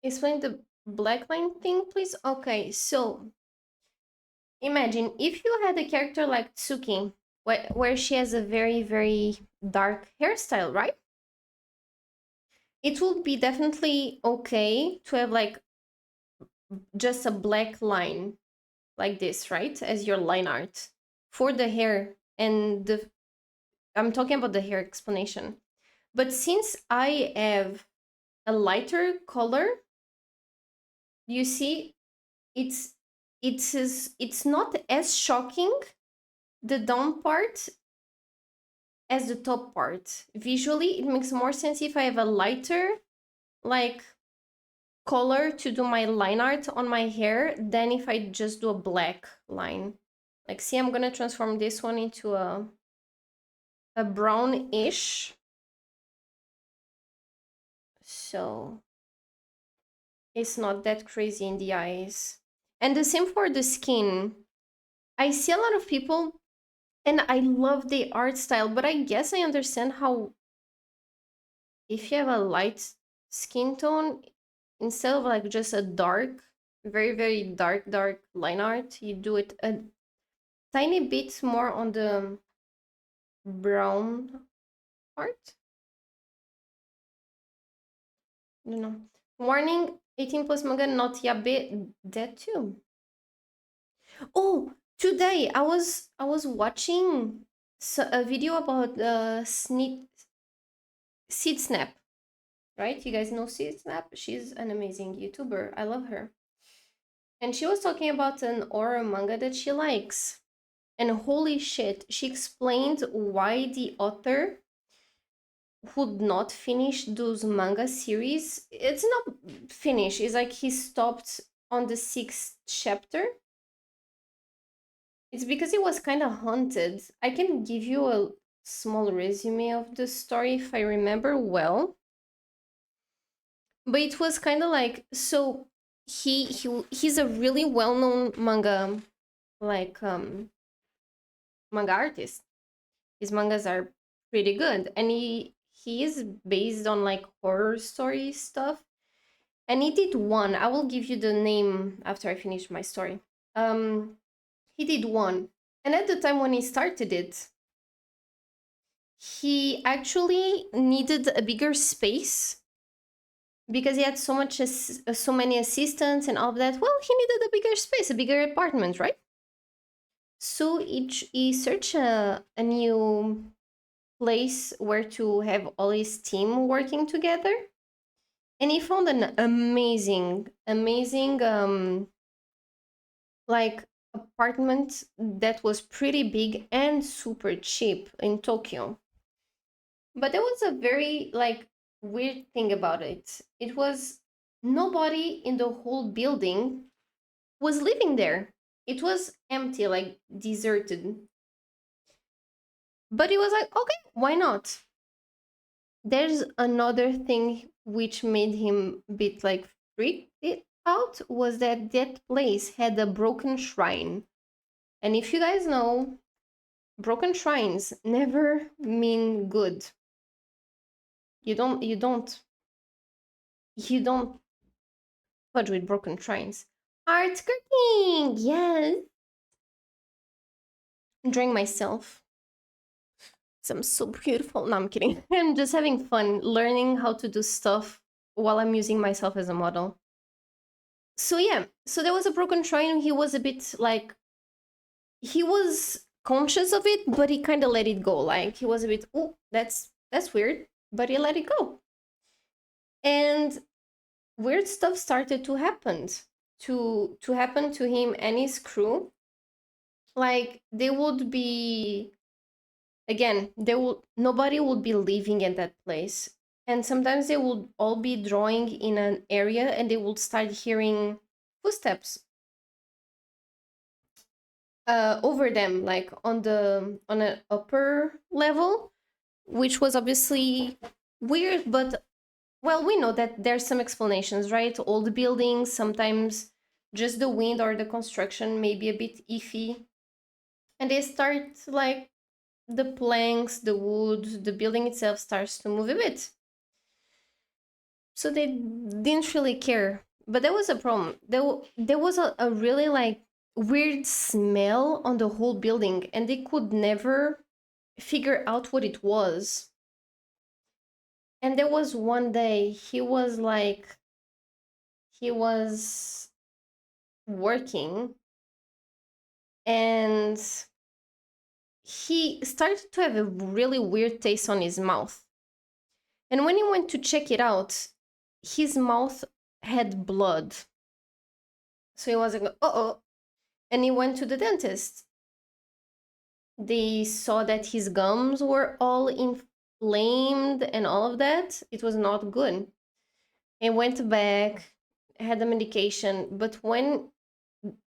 Explain the black line thing, please. Okay, so imagine if you had a character like Tsuki, where she has a very dark hairstyle, right? It would be definitely okay to have like just a black line like this, right? As your line art for the hair and the I'm talking about the hair explanation. But since I have a lighter color, you see it's not as shocking the down part as the top part. Visually, it makes more sense if I have a lighter like color to do my line art on my hair than if I just do a black line. Like, see, I'm gonna transform this one into a brownish. So it's not that crazy in the eyes. And the same for the skin. I see a lot of people and I love the art style, but I guess I understand how if you have a light skin tone, instead of like just a dark, very dark line art, you do it a tiny bit more on the brown part. I don't know. Warning, 18 plus manga, not yabe, that too. Oh, today I was watching a video about Seed Snap, right? You guys know Seed Snap? She's an amazing YouTuber. I love her. And she was talking about an horror manga that she likes. And holy shit, she explained why the author would not finish those manga series. It's not finish, it's like he stopped on the sixth chapter. It's because it was kind of haunted. I can give you a small resume of the story if I remember well. But it was kind of like so he's a really well-known like manga artist. His mangas are pretty good and he is based on like horror story stuff. And he did one. I will give you the name after I finish my story. He did one. And at the time when he started it, he actually needed a bigger space because he had so many assistants and all of that. Well, he needed a bigger space, a bigger apartment, right? So he searched a new place where to have all his team working together, and he found an amazing like apartment that was pretty big and super cheap in Tokyo. But there was a very like weird thing about it. It was nobody in the whole building was living there. It was empty, like deserted. But it was like, okay, why not? There's another thing which made him a bit like freaked it out was that that place had a broken shrine. And if you guys know, broken shrines never mean good. You don't fudge with broken shrines. Art skirting, yes. Enjoying myself. 'Cause I'm so beautiful. No, I'm kidding. I'm just having fun learning how to do stuff while I'm using myself as a model. So yeah, so there was a broken shrine. He was a bit like he was conscious of it, but he kind of let it go. Like he was a bit, oh, that's weird, but he let it go. And weird stuff started to happen to him and his crew. Like they would be again, they will nobody would be living in that place. And sometimes they would all be drawing in an area and they would start hearing footsteps over them, like on an upper level, which was obviously weird, but well, we know that there's some explanations, right? Old buildings, sometimes just the wind or the construction may be a bit iffy. And they start like the planks, the wood, the building itself starts to move a bit. So they didn't really care. But there was a problem. There was a really like weird smell on the whole building, and they could never figure out what it was. And there was one day he was working and he started to have a really weird taste on his mouth. And when he went to check it out, his mouth had blood. So he was like, uh oh. And he went to the dentist. They saw that his gums were all inflamed and all of that. It was not good. He went back, had the medication. But when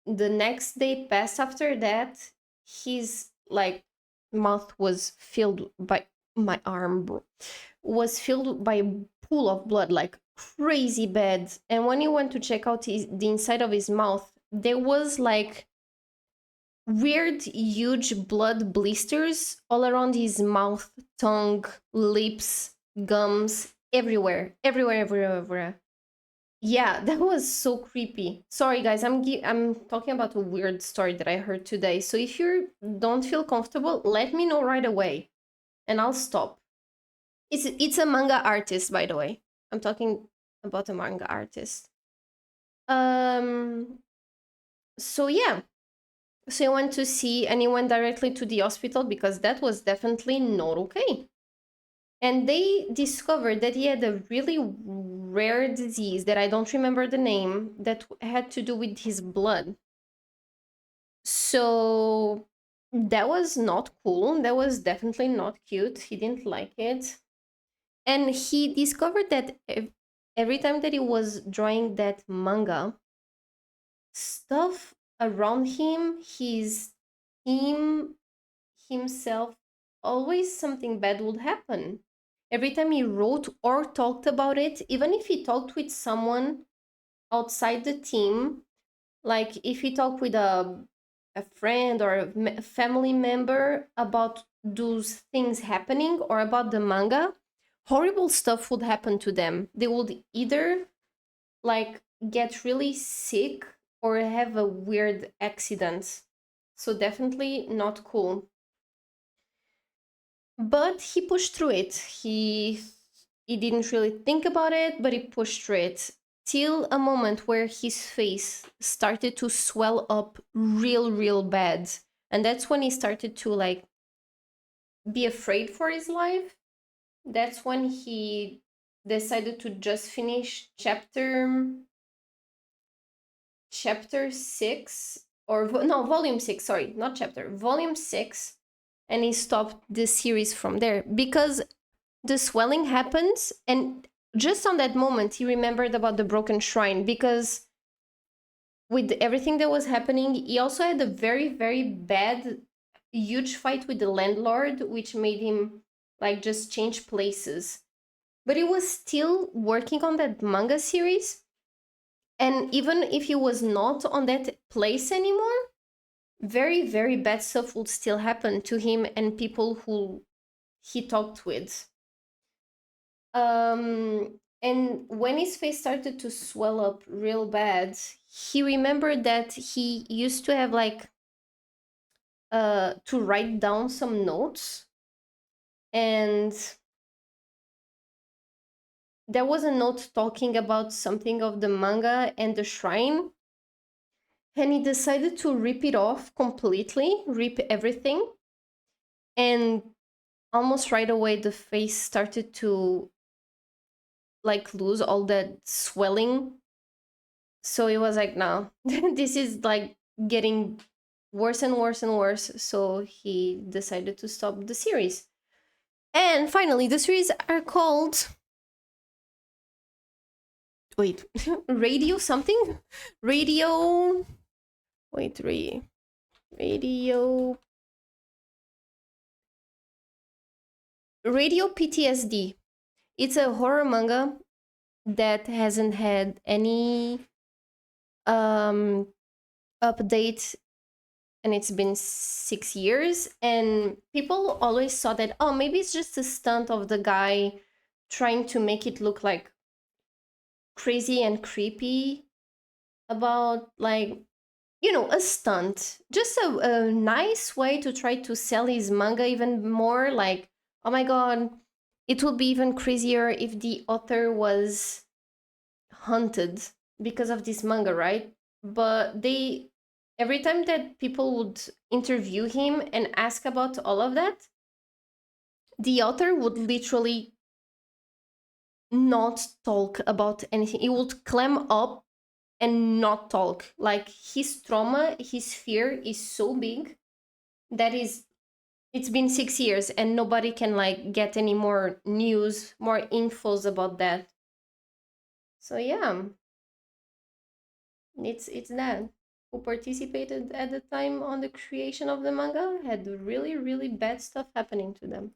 the next day passed after that, his like mouth was filled by my arm, bro, was filled by a pool of blood, like crazy bad. And when he went to check out the inside of his mouth, there was like weird, huge blood blisters all around his mouth, tongue, lips, gums, everywhere, everywhere, everywhere, everywhere. Yeah, that was so creepy. Sorry, guys, I'm talking about a weird story that I heard today. So if you don't feel comfortable, let me know right away, and I'll stop. It's a manga artist, by the way. I'm talking about a manga artist. Um. So yeah, so he went to see, and he went directly to the hospital because that was definitely not okay. And they discovered that he had a really rare disease that I don't remember the name that had to do with his blood. So that was not cool. That was definitely not cute. He didn't like it. And he discovered that every time that he was drawing that manga, stuff around him, his team, himself, always something bad would happen. Every time he wrote or talked about it, even if he talked with someone outside the team, like if he talked with a friend or a family member about those things happening or about the manga, horrible stuff would happen to them. They would either like get really sick or have a weird accident. So definitely not cool. but he pushed through it. He didn't really think about it, but he pushed through it till a moment where his face started to swell up real bad. And that's when he started to like be afraid for his life. That's when he decided to just finish chapter 6, or no, volume 6, sorry, not chapter, volume 6, and he stopped the series from there because the swelling happens, and just on that moment he remembered about the broken shrine, because with everything that was happening he also had a very bad huge fight with the landlord, which made him like just change places. But he was still working on that manga series, and even if he was not on that place anymore, very bad stuff would still happen to him and people who he talked with. And when his face started to swell up real bad, he remembered that he used to have like to write down some notes, and there was a note talking about something of the manga and the shrine, and he decided to rip it off completely, rip everything, and almost right away the face started to like lose all that swelling. So it was like, no, this is like getting worse and worse and worse. So he decided to stop the series. And finally, the series are called, wait, radio something, radio, wait, radio, radio PTSD. It's a horror manga that hasn't had any um update, and it's been 6 years, and people always thought that, oh, maybe it's just a stunt of the guy trying to make it look like crazy and creepy, about like, a stunt, just a nice way to try to sell his manga even more, like, oh my god, it would be even crazier if the author was hunted because of this manga, right? But they, every time that people would interview him and ask about all of that, the author would literally not talk about anything. He would clam up and not talk. Like, his trauma, his fear is so big that is, it's been 6 years and nobody can like get any more news, more infos about that. So yeah, it's that. Who participated at the time on the creation of the manga had really bad stuff happening to them.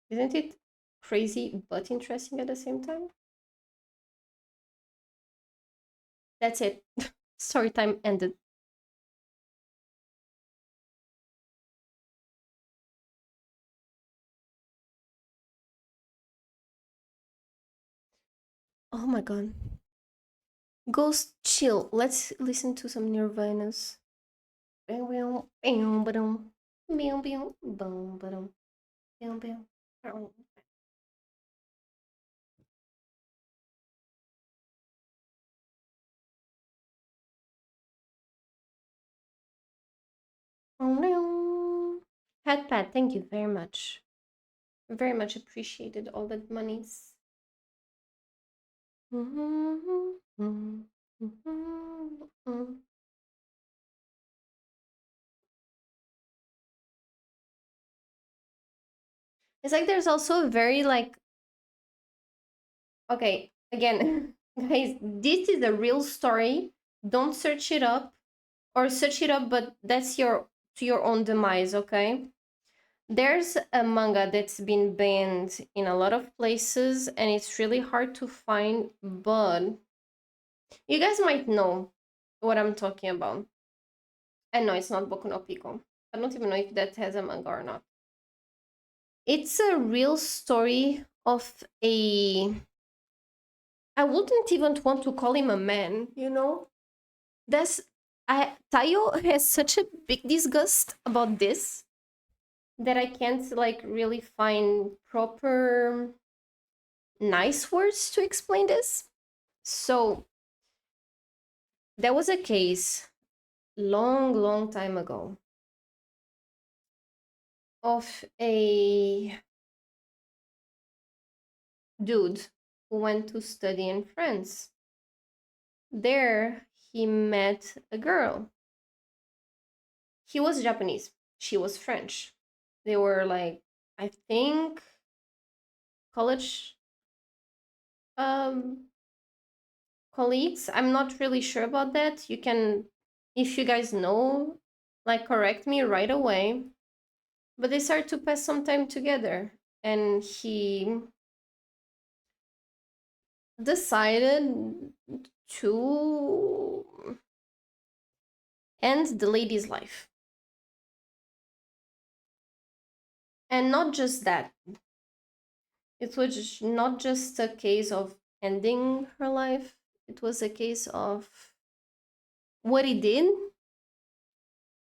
Isn't it crazy but interesting at the same time? That's it. Story time ended. Oh my god. Ghost chill. Let's listen to some Nirvana's. Hat thank you very much. Very much appreciated all that monies. It's like there's also a very like, okay, again, guys, this is a real story. Don't search it up, or search it up, but that's your, to your own demise, okay? There's a manga that's been banned in a lot of places and it's really hard to find, but you guys might know what I'm talking about. And no, it's not Boku no Pico. I don't even know if that has a manga or not. It's a real story of a, I wouldn't even want to call him a man, you know? That's, Tayo has such a big disgust about this. that I can't like really find proper nice words to explain this. So there was a case long, long time ago of a dude who went to study in France. There he met a girl. He was Japanese, she was French. They were like, I think, college um colleagues. I'm not really sure about that. You can, if you guys know, like correct me right away. But they started to pass some time together, and he decided to end the lady's life. And not just that, it was not just a case of ending her life, it was a case of what he did.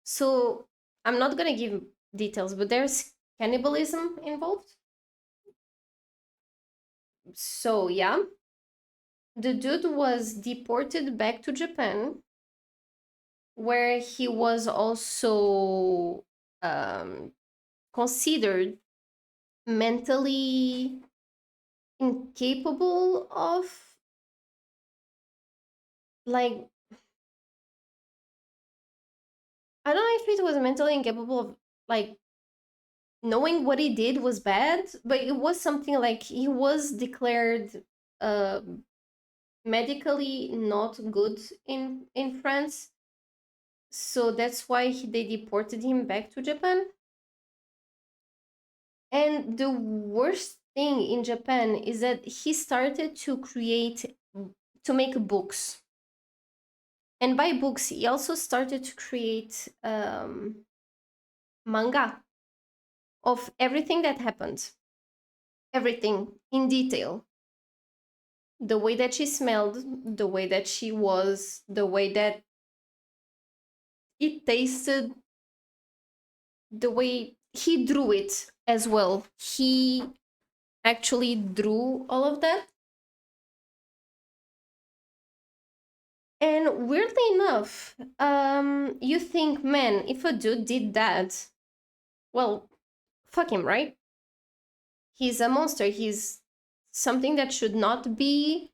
So I'm not gonna give details, but there's cannibalism involved. So yeah, the dude was deported back to Japan, where he was also um, considered mentally incapable of, like, I don't know if it was mentally incapable of, like, knowing what he did was bad, but it was something like he was declared uh, medically not good in France. So that's why they deported him back to Japan. And the worst thing in Japan is that he started to make books. And by books, he also started to create manga of everything that happened, everything in detail. The way that she smelled, the way that she was, the way that it tasted, the way he drew it as well. He actually drew all of that. And weirdly enough, you think, man, if a dude did that, well, fuck him, right? He's a monster. He's something that should not be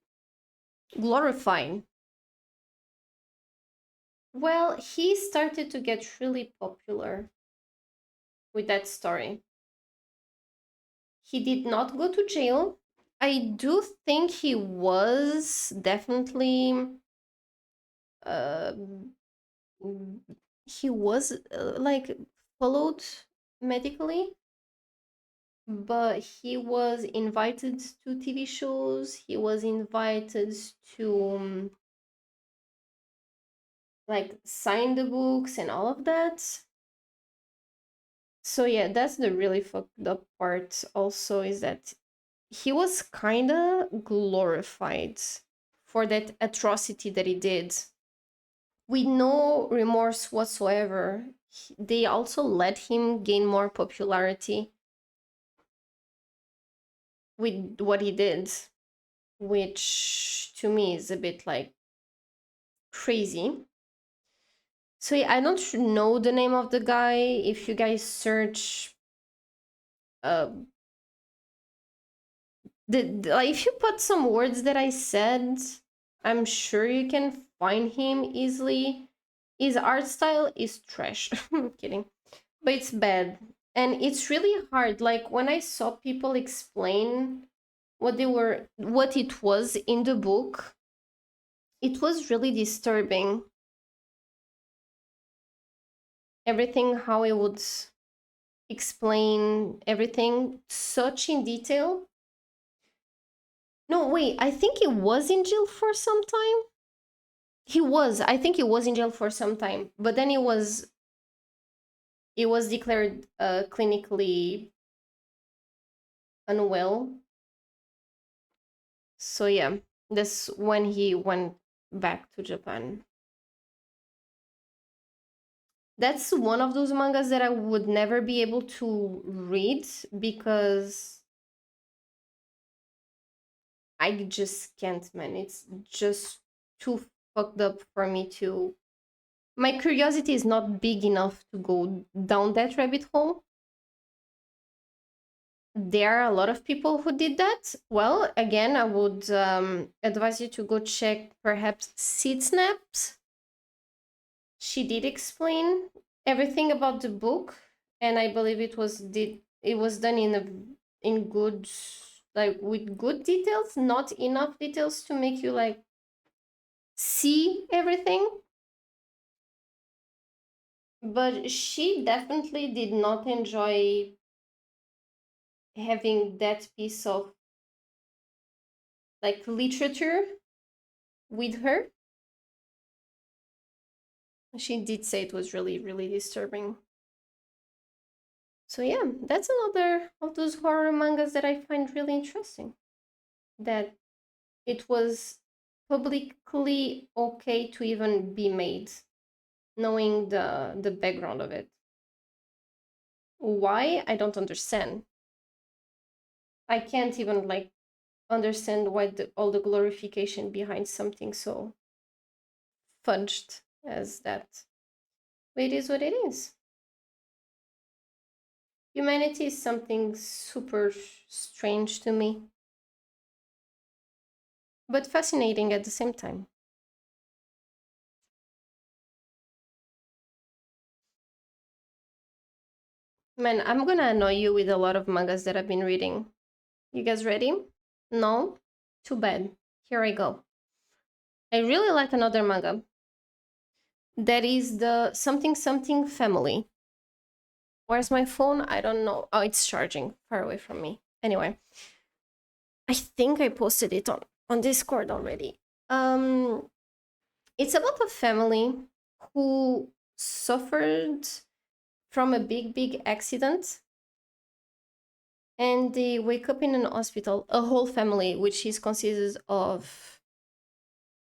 glorified. Well, he started to get really popular with that story. He did not go to jail. I do think he was definitely uh, he was like followed medically, but he was invited to TV shows. He was invited to like sign the books and all of that. So yeah, that's the really fucked up part also, is that he was kind of glorified for that atrocity that he did with no remorse whatsoever. They also let him gain more popularity with what he did, which to me is a bit like crazy. So yeah, I don't know the name of the guy. If you guys search uh like, if you put some words that I said, I'm sure you can find him easily. His art style is trash. I'm kidding. But it's bad. And it's really hard. Like when I saw people explain what it was in the book, it was really disturbing. Everything, how it would explain everything such in detail. No, wait, I think he was in jail for some time. I think he was in jail for some time, but then he was declared clinically unwell. So yeah, that's when he went back to Japan. That's one of those mangas that I would never be able to read because I just can't, man. It's just too fucked up for me to. My curiosity is not big enough to go down that rabbit hole. There are a lot of people who did that. Well, again, I would advise you to go check perhaps Seed Snaps. She did explain everything about the book, and I believe it was done in good, like with good details, not enough details to make you like see everything. But she definitely did not enjoy having that piece of like literature with her. She did say it was really, really disturbing. So yeah, that's another of those horror mangas that I find really interesting. That it was publicly okay to even be made, knowing the background of it. Why? I don't understand. I can't even like understand why all the glorification behind something so fudged as that. But it is what it is. Humanity is something super strange to me, but fascinating at the same time. Man, I'm gonna annoy you with a lot of mangas that I've been reading. You guys ready? No? Too bad. Here I go. I really like another manga. That is the something something family. Where's my phone? I don't know. Oh, it's charging far away from me. Anyway, I think I posted it on Discord already. Um it's about a family who suffered from a big accident, and they wake up in an hospital, a whole family which is consisted of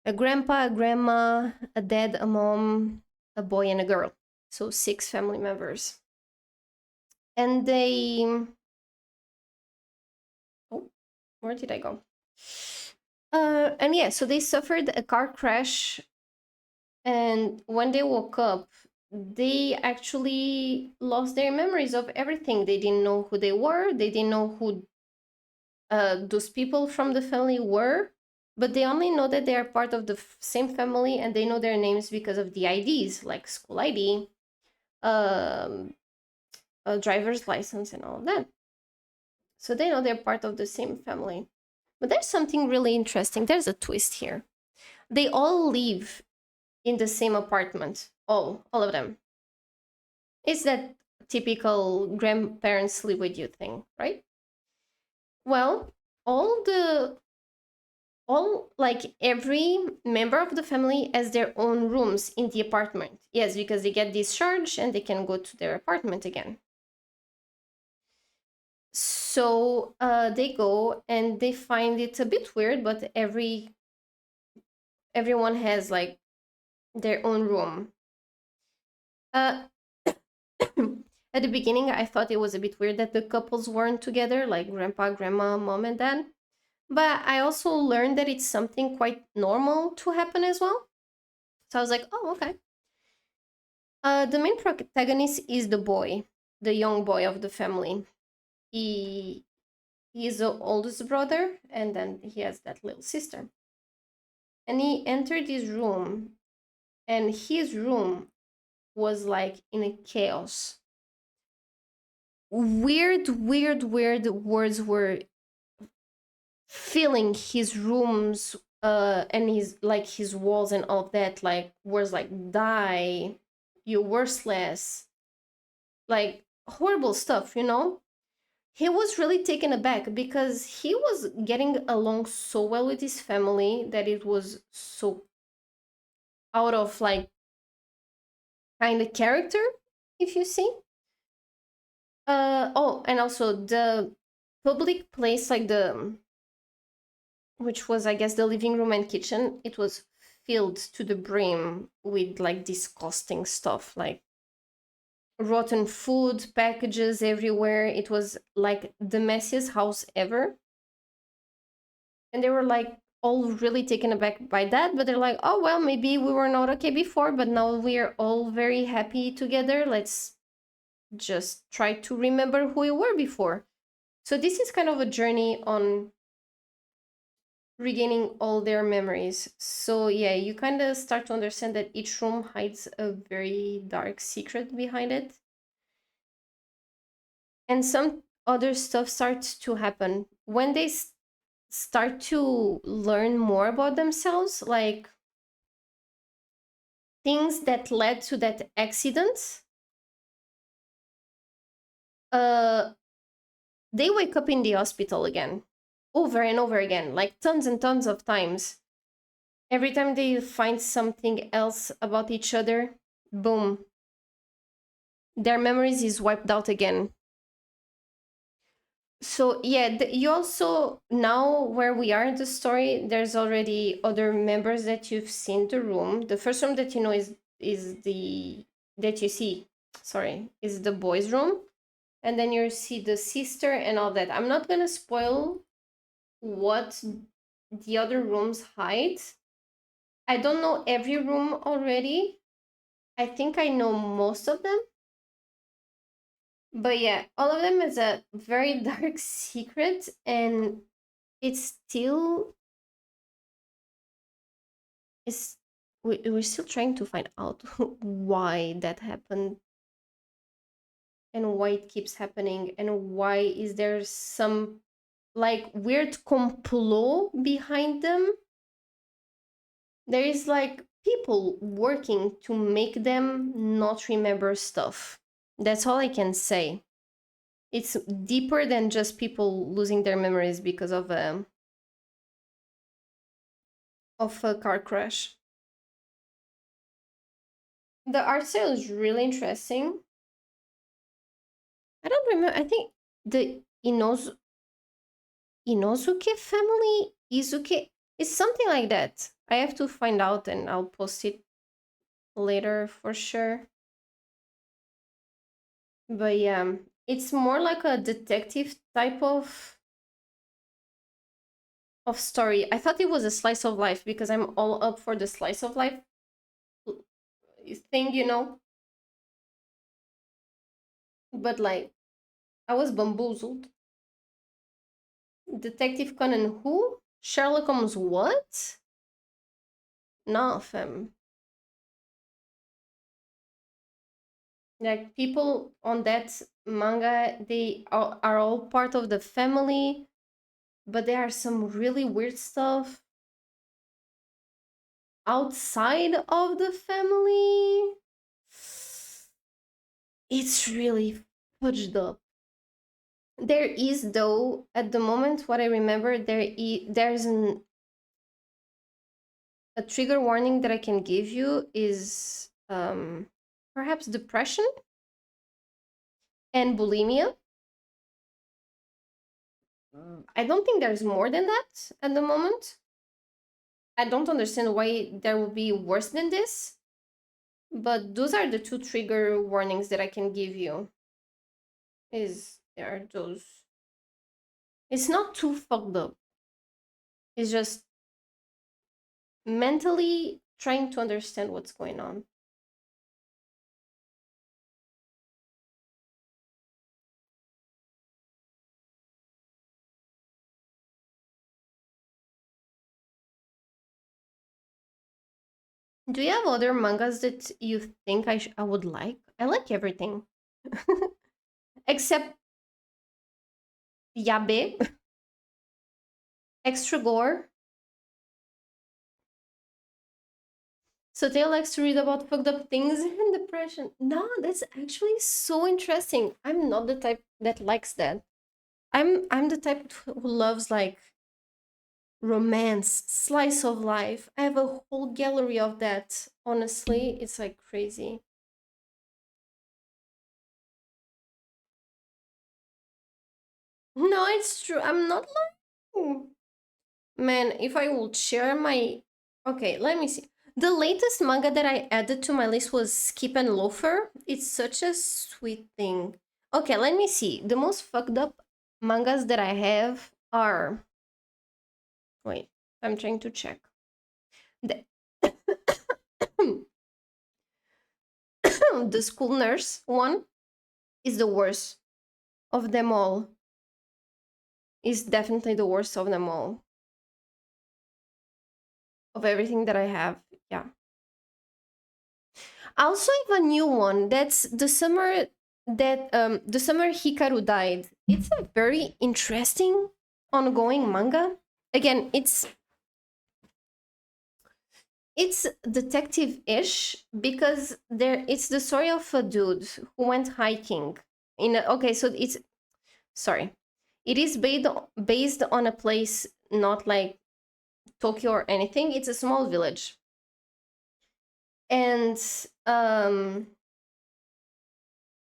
a grandpa, a grandma, a dad, a mom, a boy, and a girl. So six family members. And they. Oh, where did I go? And yeah, so they suffered a car crash. And when they woke up, they actually lost their memories of everything. They didn't know who they were, they didn't know who those people from the family were, but they only know that they are part of the same family, and they know their names because of the IDs, like school ID, um, a driver's license, and all of that. So they know they're part of the same family. But there's something really interesting. There's a twist here. They all live in the same apartment. All of them. It's that typical grandparents live with you thing, right? Well, all the all like every member of the family has their own rooms in the apartment. Yes, because they get discharged and they can go to their apartment again. So they go and they find it a bit weird, but everyone has like their own room. Uh, at the beginning, I thought it was a bit weird that the couples weren't together, like grandpa, grandma, mom, and dad. But I also learned that it's something quite normal to happen as well. So I was like, oh, okay. The main protagonist is the boy, the young boy of the family. He is the oldest brother, and then he has that little sister. And he entered his room, and his room was like in a chaos. Weird words were filling his rooms, and his walls and all of that, like words like die, you're worthless, like horrible stuff, you know? He was really taken aback because he was getting along so well with his family that it was so out of like kind of character, if you see. Oh, and also the public place, like the which was, I guess, the living room and kitchen, it was filled to the brim with like disgusting stuff, like rotten food, packages everywhere. It was like the messiest house ever. And they were like all really taken aback by that, but they're like, oh, well, maybe we were not okay before, but now we're all very happy together. Let's just try to remember who we were before. So this is kind of a journey on regaining all their memories. So yeah, you kind of start to understand that each room hides a very dark secret behind it. And some other stuff starts to happen when they start to learn more about themselves, like things that led to that accident. Uh, they wake up in the hospital again, over and over again, like tons and tons of times. Every time they find something else about each other, boom, their memories is wiped out again. So yeah, you also, now where we are in the story, there's already other members that you've seen the room. The first room that you know is the that you see, sorry, is the boys' room, and then you see the sister and all that. I'm not gonna spoil what the other rooms hide. I don't know every room already. I think I know most of them. But yeah, all of them is a very dark secret, and it's still is we're still trying to find out why that happened and why it keeps happening and why is there some like weird complot behind them. There is like people working to make them not remember stuff. That's all I can say. It's deeper than just people losing their memories because of a car crash. The art style is really interesting. I don't remember. I think the Inosuke family, Izuke, it's something like that. I have to find out and I'll post it later for sure. But yeah, it's more like a detective type of story. I thought it was a slice of life because I'm all up for the slice of life thing. But like, I was bamboozled. Detective Conan who? Sherlock Holmes what? Nah, fam. Like people on that manga, they are all part of the family, but there are some really weird stuff outside of the family. It's really fudged up. There is though, at the moment, what I remember, there's a trigger warning that I can give you is perhaps depression and bulimia. I don't think there's more than that at the moment. I don't understand why there would be worse than this, but those are the two trigger warnings that I can give you. Is there are those? It's not too fucked up. It's just mentally trying to understand what's going on. Do you have other mangas that you think I would like? I like everything except Yabe, extra gore. So Taylor likes to read about fucked up things and depression. No, that's actually so interesting. I'm not the type that likes that. I'm the type who loves like romance, slice of life. I have a whole gallery of that. Honestly, it's like crazy. No, it's true. I'm not lying. Man, if I would share my okay, let me see. The latest manga that I added to my list was Skip and Loafer. It's such a sweet thing. Okay, let me see. The most fucked up mangas that I have are. Wait, I'm trying to check. The, the school nurse one is the worst of them all. Is definitely the worst of them all. Of everything that I have. Yeah. I also have a new one. That's the summer Hikaru died. It's a very interesting ongoing manga. Again, it's detective-ish because it's the story of a dude who went hiking okay, so it's sorry. It is based on a place not like Tokyo or anything. It's a small village. And um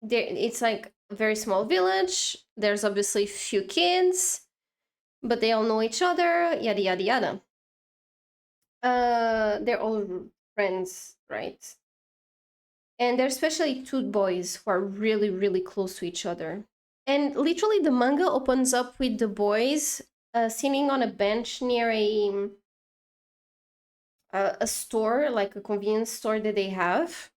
there it's like a very small village. There's obviously few kids, but they all know each other, yada yada yada. They're all friends, right? And there's especially two boys who are really really close to each other. And literally the manga opens up with the boys sitting on a bench near a store, like a convenience store that they have,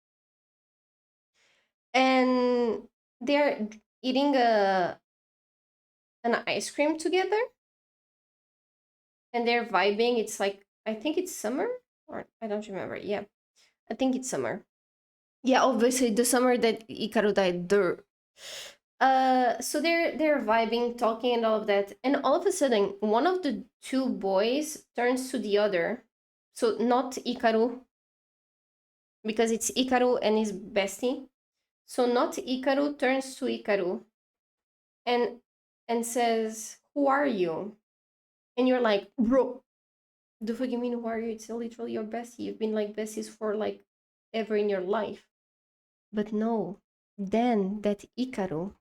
and they're eating an ice cream together, and they're vibing. It's like, I think it's summer, or I don't remember. Yeah, I think it's summer. Yeah, obviously the summer that Ikaru died. So they're vibing, talking, and all of that, and all of a sudden, one of the two boys turns to the other. So not Ikaru, because it's Ikaru and his bestie. So not Ikaru turns to Ikaru and says, "Who are you?" And you're like, "Bro, the fuck you mean who are you? It's literally your bestie. You've been like besties for like ever in your life." But no, then that Ikaru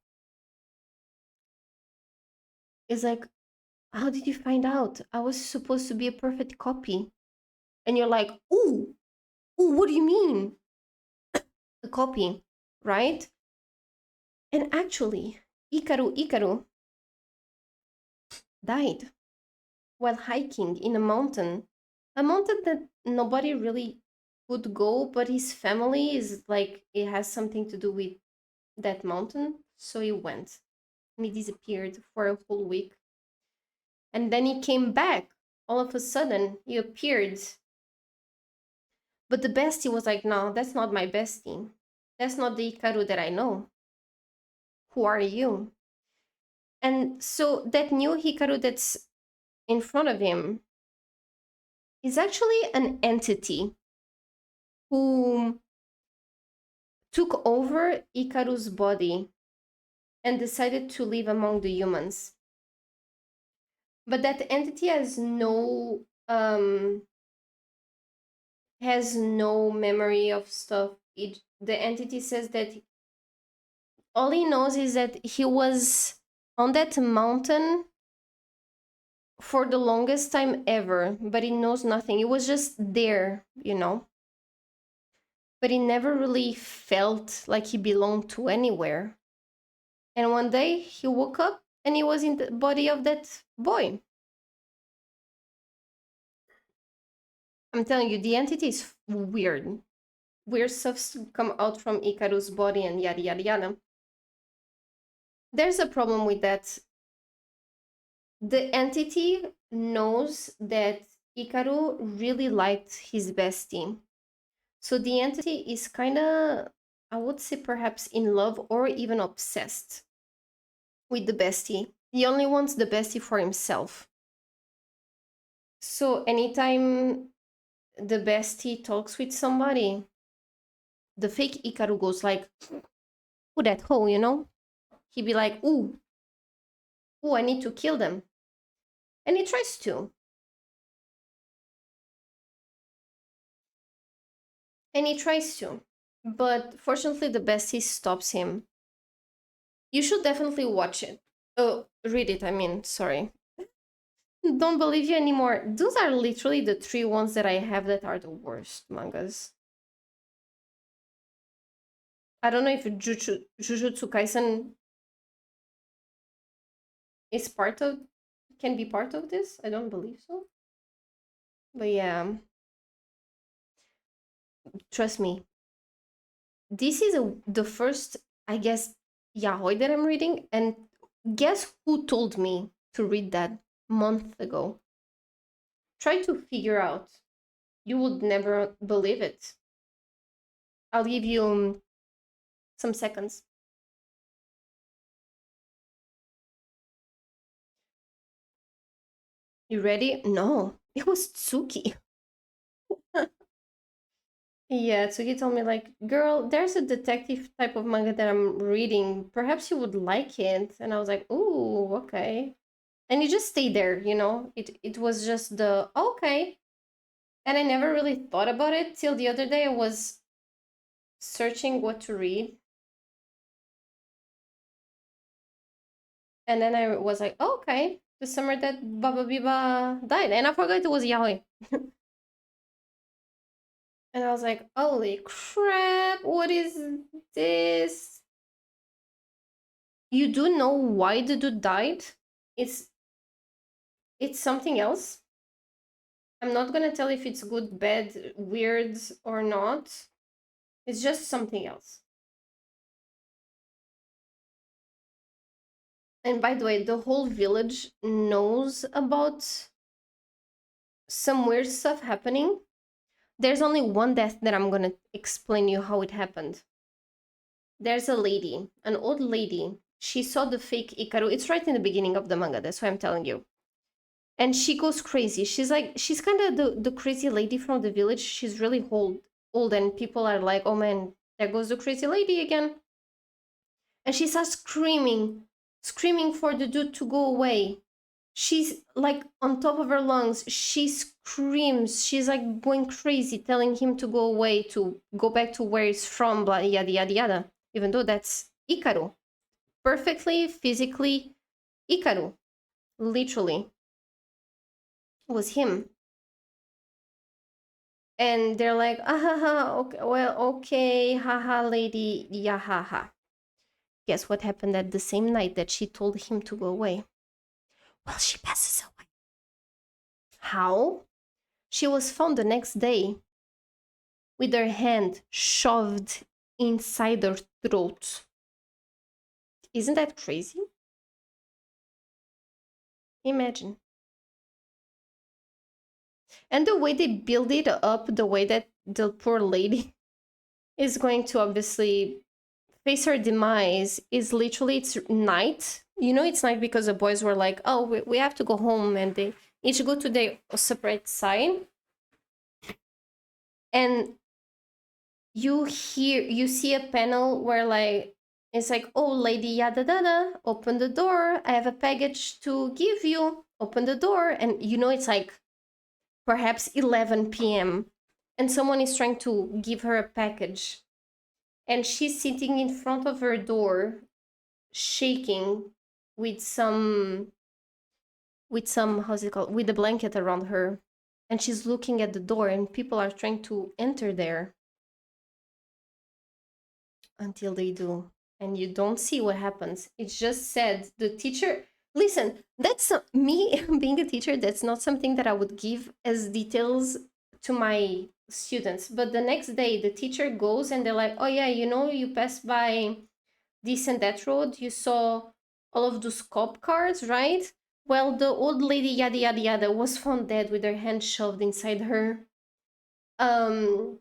is like, "How did you find out? I was supposed to be a perfect copy." And you're like, "Ooh, ooh, what do you mean? A copy, right?" And actually, Ikaru died while hiking in a mountain that nobody really would go, but his family is like, it has something to do with that mountain. So he went and he disappeared for a whole week. And then he came back. All of a sudden, he appeared. But the bestie was like, "No, that's not my bestie. That's not the Ikaru that I know. Who are you?" And so that new Hikaru that's in front of him is actually an entity who took over Ikaru's body and decided to live among the humans. But that entity has no memory of stuff. The entity says that all he knows is that he was on that mountain for the longest time ever, but he knows nothing. He was just there, you know. But he never really felt like he belonged to anywhere. And one day he woke up and he was in the body of that boy. I'm telling you, the entity is weird. Weird stuff's come out from Ikaru's body and yada yada yada. There's a problem with that. The entity knows that Ikaru really liked his bestie. So the entity is kind of, I would say, perhaps in love or even obsessed with the bestie. He only wants the bestie for himself. So anytime the bestie talks with somebody, the fake Ikaru goes like, "Who that hoe, you know?" He'd be like, ooh, I need to kill them. And he tries to. And he tries to. But fortunately, the bestie stops him. You should definitely watch it. Oh, read it, I mean, sorry. Don't believe you anymore. Those are literally the three ones that I have that are the worst mangas. I don't know if Jujutsu Kaisen is part of can be part of this. I don't believe so. But yeah, trust me. This is the first, I guess, yaoi that I'm reading, and guess who told me to read that month ago? Try to figure out. You would never believe it. I'll give you some seconds. You ready? No, it was Tsuki. Yeah, Tsuki told me like, girl, there's a detective type of manga that I'm reading. Perhaps you would like it. And I was like, ooh, okay. And you just stay there, you know? It was just the okay. And I never really thought about it till the other day. I was searching what to read. And then I was like, oh, okay, the summer that Baba Biba died. And I forgot it was yaoi. And I was like, holy crap, what is this? You do know why the dude died? It's it's something else. I'm not gonna tell if it's good, bad, weird, or not. It's just something else. And by the way, the whole village knows about some weird stuff happening. There's only one death that I'm gonna explain you how it happened. There's a lady, an old lady. She saw the fake Ikaru. It's right in the beginning of the manga. That's why I'm telling you. And she goes crazy. She's kind of the crazy lady from the village. She's really old, and people are like, oh man, there goes the crazy lady again. And she starts screaming for the dude to go away. She's like on top of her lungs. She screams. She's like going crazy, telling him to go away, to go back to where he's from, blah, yada, yada, yada. Even though that's Ikaru. Perfectly, physically, Ikaru. Literally, was him. And they're like, ah, ha, ha, okay, well, okay, haha, lady, yeah, ha, ha. Guess what happened at the same night that she told him to go away? Well, she passes away. How? She was found the next day with her hand shoved inside her throat. Isn't that crazy? Imagine. And the way they build it up, the way that the poor lady is going to obviously face her demise is literally it's night. You know, it's night because the boys were like, oh, we have to go home, and they each go to their separate side. And you see a panel where like it's like, oh, lady yada da, open the door, I have a package to give you, open the door. And you know, it's like perhaps 11 p.m. and someone is trying to give her a package, and she's sitting in front of her door shaking with some how's it called, with a blanket around her, and she's looking at the door, and people are trying to enter there until they do, and you don't see what happens. It's just said the teacher, listen, that's me being a teacher, that's not something that I would give as details to my students. But the next day the teacher goes and they're like, oh yeah, you know, you passed by this and that road, you saw all of those cop cars, right? Well, the old lady yada yada yada was found dead with her hand shoved inside her um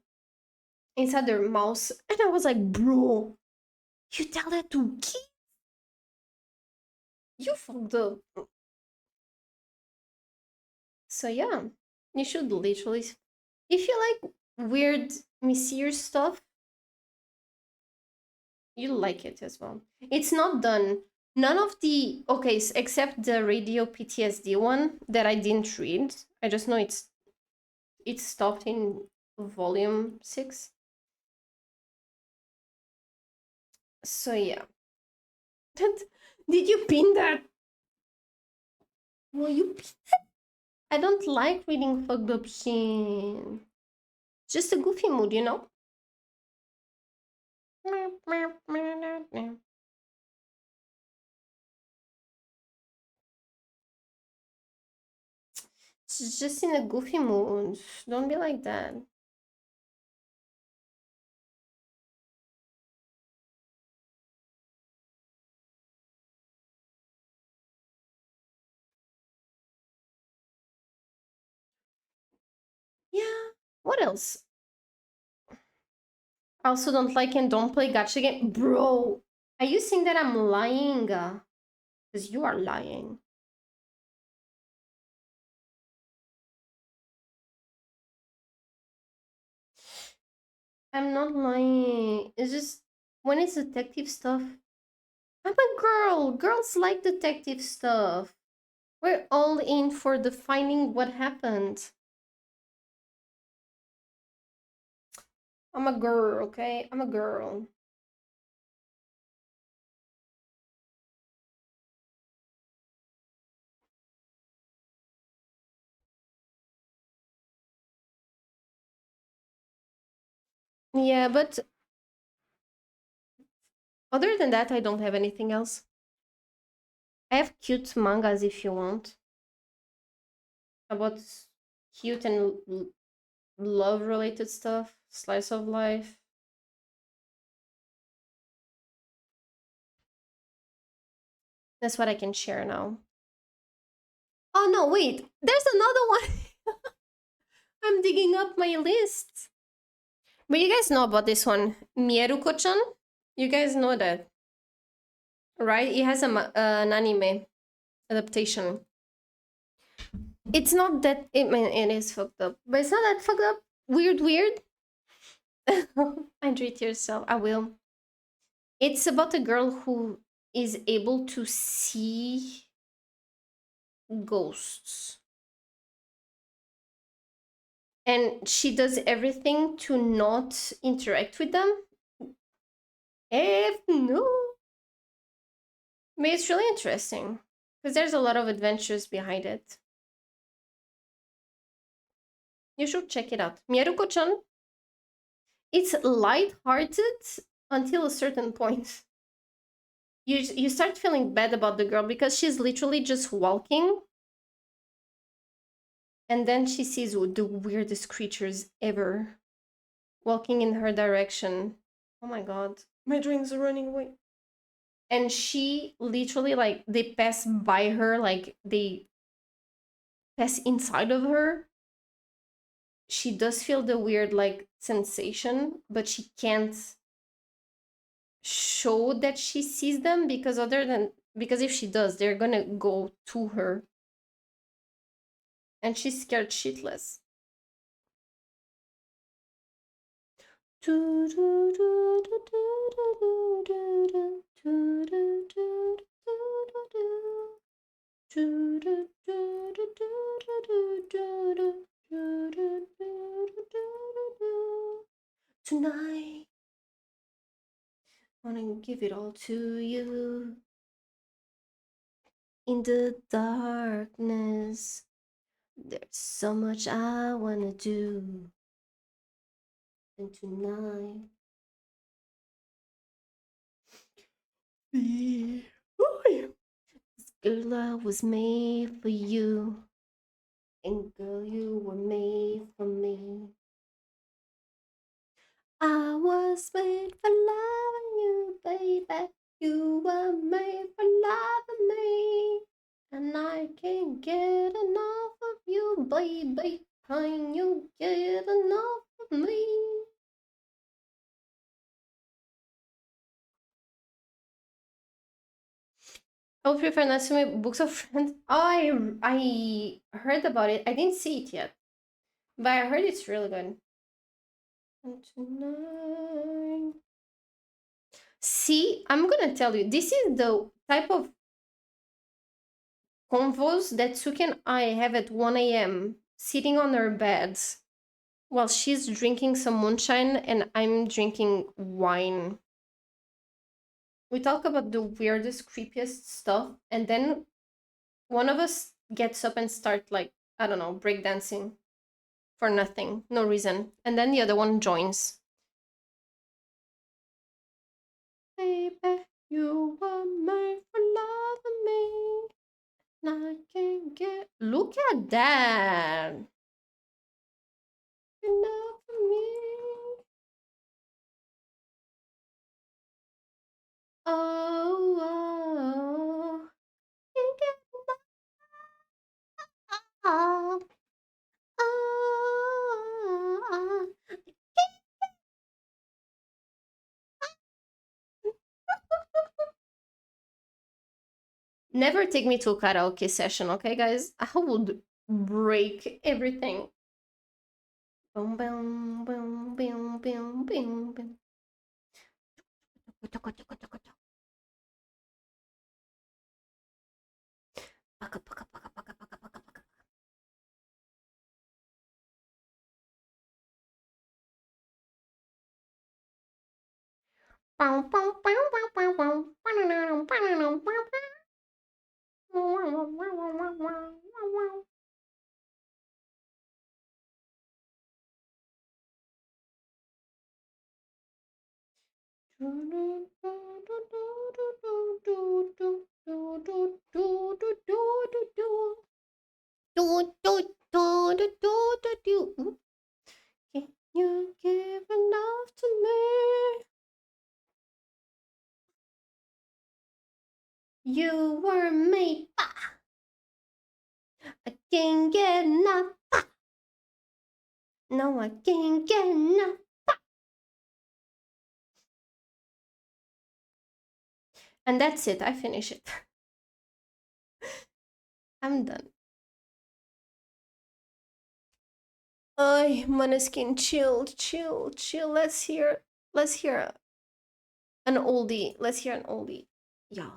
inside her mouth. And I was like, bro, you tell that to kids? You fucked up. So yeah, you should literally, if you like weird mysterious stuff, you like it as well. It's not done. None of the okay, except the radio PTSD one that I didn't read. I just know it's stopped in volume 6. So yeah. Did you pin that? Well, you pin? I don't like reading fucked up shit. Just a goofy mood, you know? It's just in a goofy mood. Don't be like that. Yeah. What else? I also don't like and don't play gacha game. Bro, are you saying that I'm lying? Because you are lying. I'm not lying. It's just when it's detective stuff. I'm a girl. Girls like detective stuff. We're all in for the finding what happened. I'm a girl, okay? I'm a girl. Yeah, but other than that, I don't have anything else. I have cute mangas if you want. About cute and love related stuff, slice of life. That's what I can share now. Oh no, wait, there's another one. I'm digging up my list. But you guys know about this one, Mieruko-chan? You guys know that, right? It has an anime adaptation. It's not that, it is fucked up, but it's not that fucked up. Weird. Treat yourself. I will. It's about a girl who is able to see ghosts. And she does everything to not interact with them. If no. But it's really interesting. Because there's a lot of adventures behind it. You should check it out. Mieruko-chan, it's light-hearted until a certain point. You start feeling bad about the girl because she's literally just walking and then she sees the weirdest creatures ever walking in her direction. Oh my god, my dreams are running away. And she literally, like, they pass by her, like they pass inside of her. She does feel the weird, like, sensation, but she can't show that she sees them because if she does, they're gonna go to her and she's scared shitless. Tonight, I wanna give it all to you in the darkness. There's so much I wanna do, and tonight. Oh, yeah. Girl, I was made for you, and girl, you were made for me. I was made for loving you, baby. You were made for loving me, and I can't get enough of you, baby. Can you get enough of me? I would prefer Natsume Books of Friends. I heard about it. I didn't see it yet, but I heard it's really good. And tonight. See, I'm gonna tell you, this is the type of convos that Suki and I have at 1 a.m. sitting on our beds while she's drinking some moonshine and I'm drinking wine. We talk about the weirdest, creepiest stuff, and then one of us gets up and start, like, I don't know, breakdancing for nothing, no reason. And then the other one joins. Baby, you were made for loving me. And I can't get. Look at that. Enough for me. Oh, oh. Can't get enough. Oh, oh. Never take me to a karaoke session, okay, guys? I would break everything. Boom, boom, boom, boom, boom, boom, boom. Paka, paka, paka, paka, paka, paka, paka. Can you give enough to me? You were made. I can't get enough. No, I can't get enough. And that's it. I finish it. I'm done. Ay, Maneskin, chill, chill, chill. Let's hear an oldie. Let's hear an oldie. Yeah.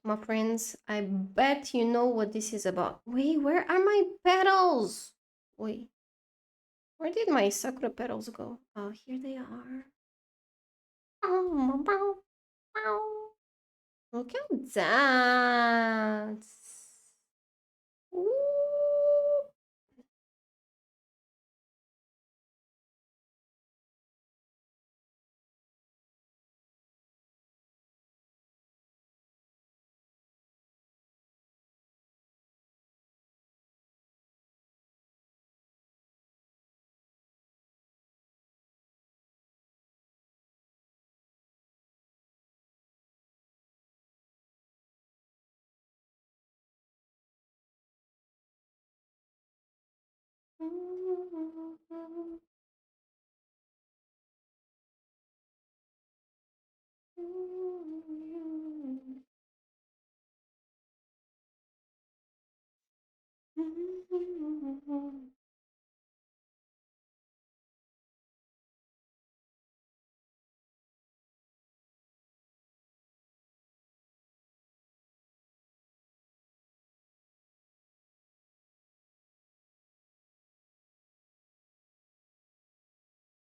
My friends, I bet you know what this is about. Wait, where are my petals? Wait, where did my sakura petals go? Oh, here they are. Oh, bow, bow. Look at that. Ooh.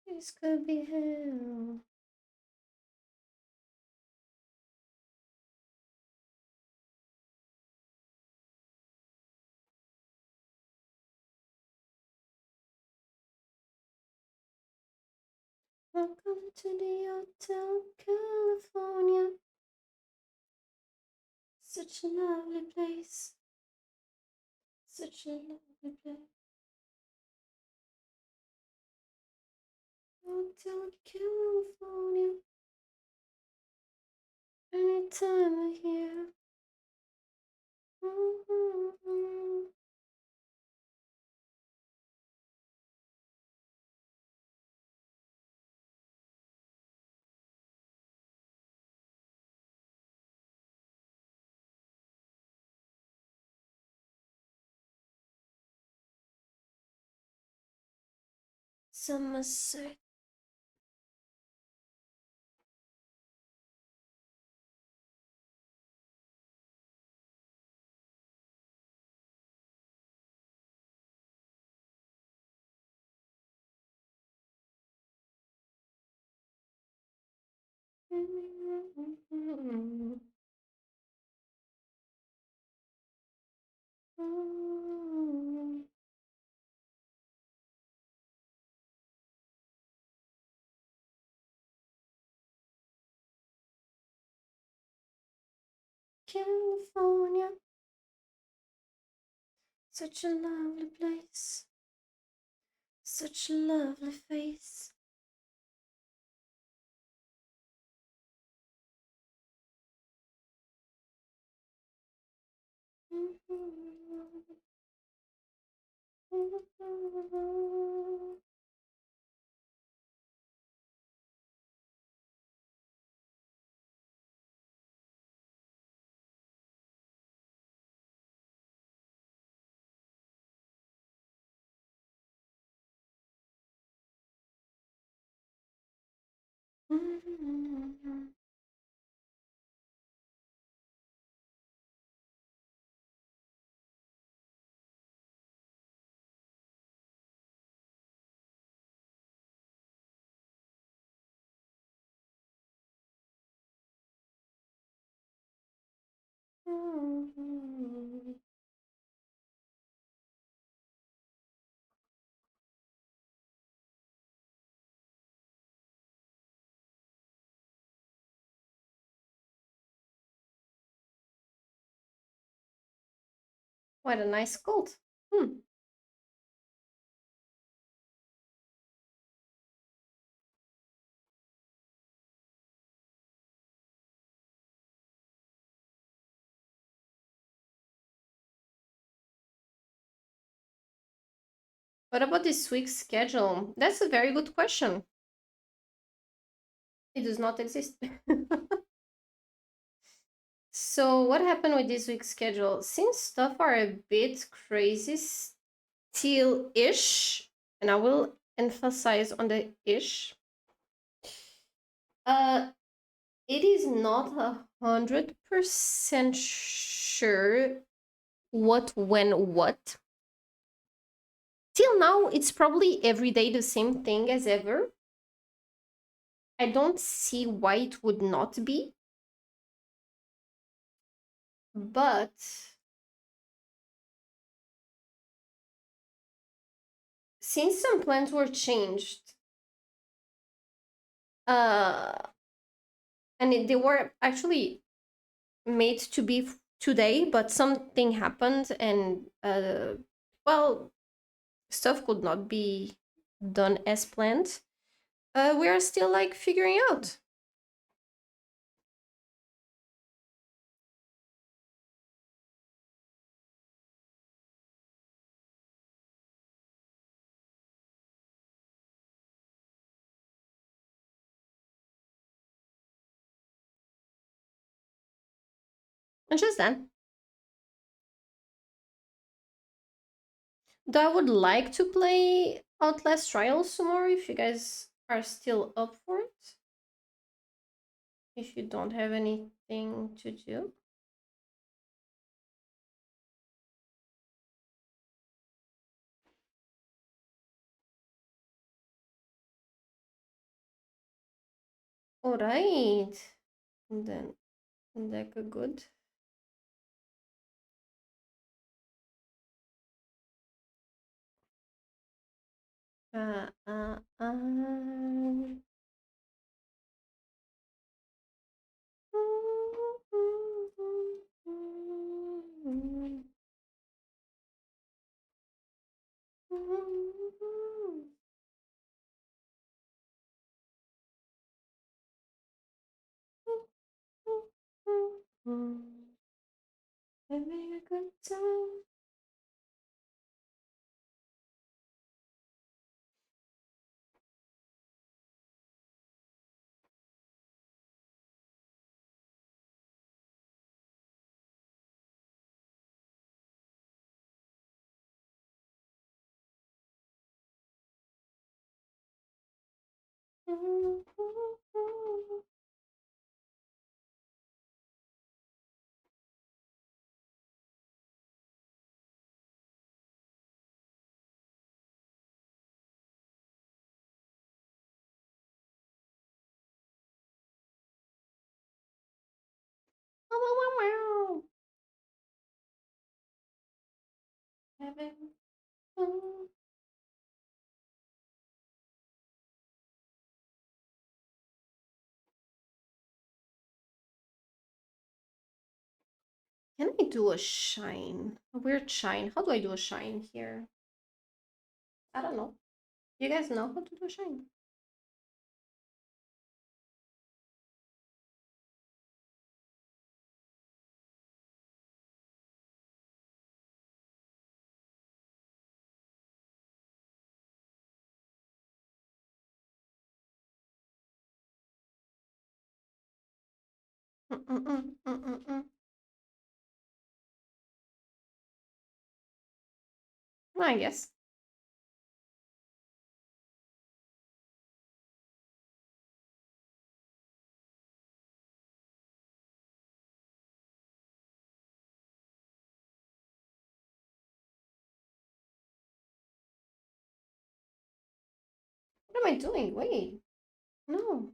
This could be hell. Welcome to the Hotel California. Such a lovely place. Such a lovely place. Hotel California. Anytime I hear. Somerset. California, such a lovely place, such a lovely face. What a nice coat. Hmm. What about this week's schedule? That's a very good question. It does not exist. So, what happened with this week's schedule? Since stuff are a bit crazy still ish, and I will emphasize on the ish, uh, it is not 100% sure what, when, what. Till now, it's probably every day the same thing as ever. I don't see why it would not be. But since some plans were changed, uh, and they were actually made to be today, but something happened, and well, stuff could not be done as planned. We are still like figuring out. And just then, though I would like to play Outlast Trials some more if you guys are still up for it. If you don't have anything to do. Alright. Then that good. Uh, uh, um. Having a good time. Having fun. Can I do a shine? A weird shine. How do I do a shine here? I don't know. You guys know how to do a shine? Mm-mm-mm-mm-mm-mm. I guess. What am I doing? Wait. No.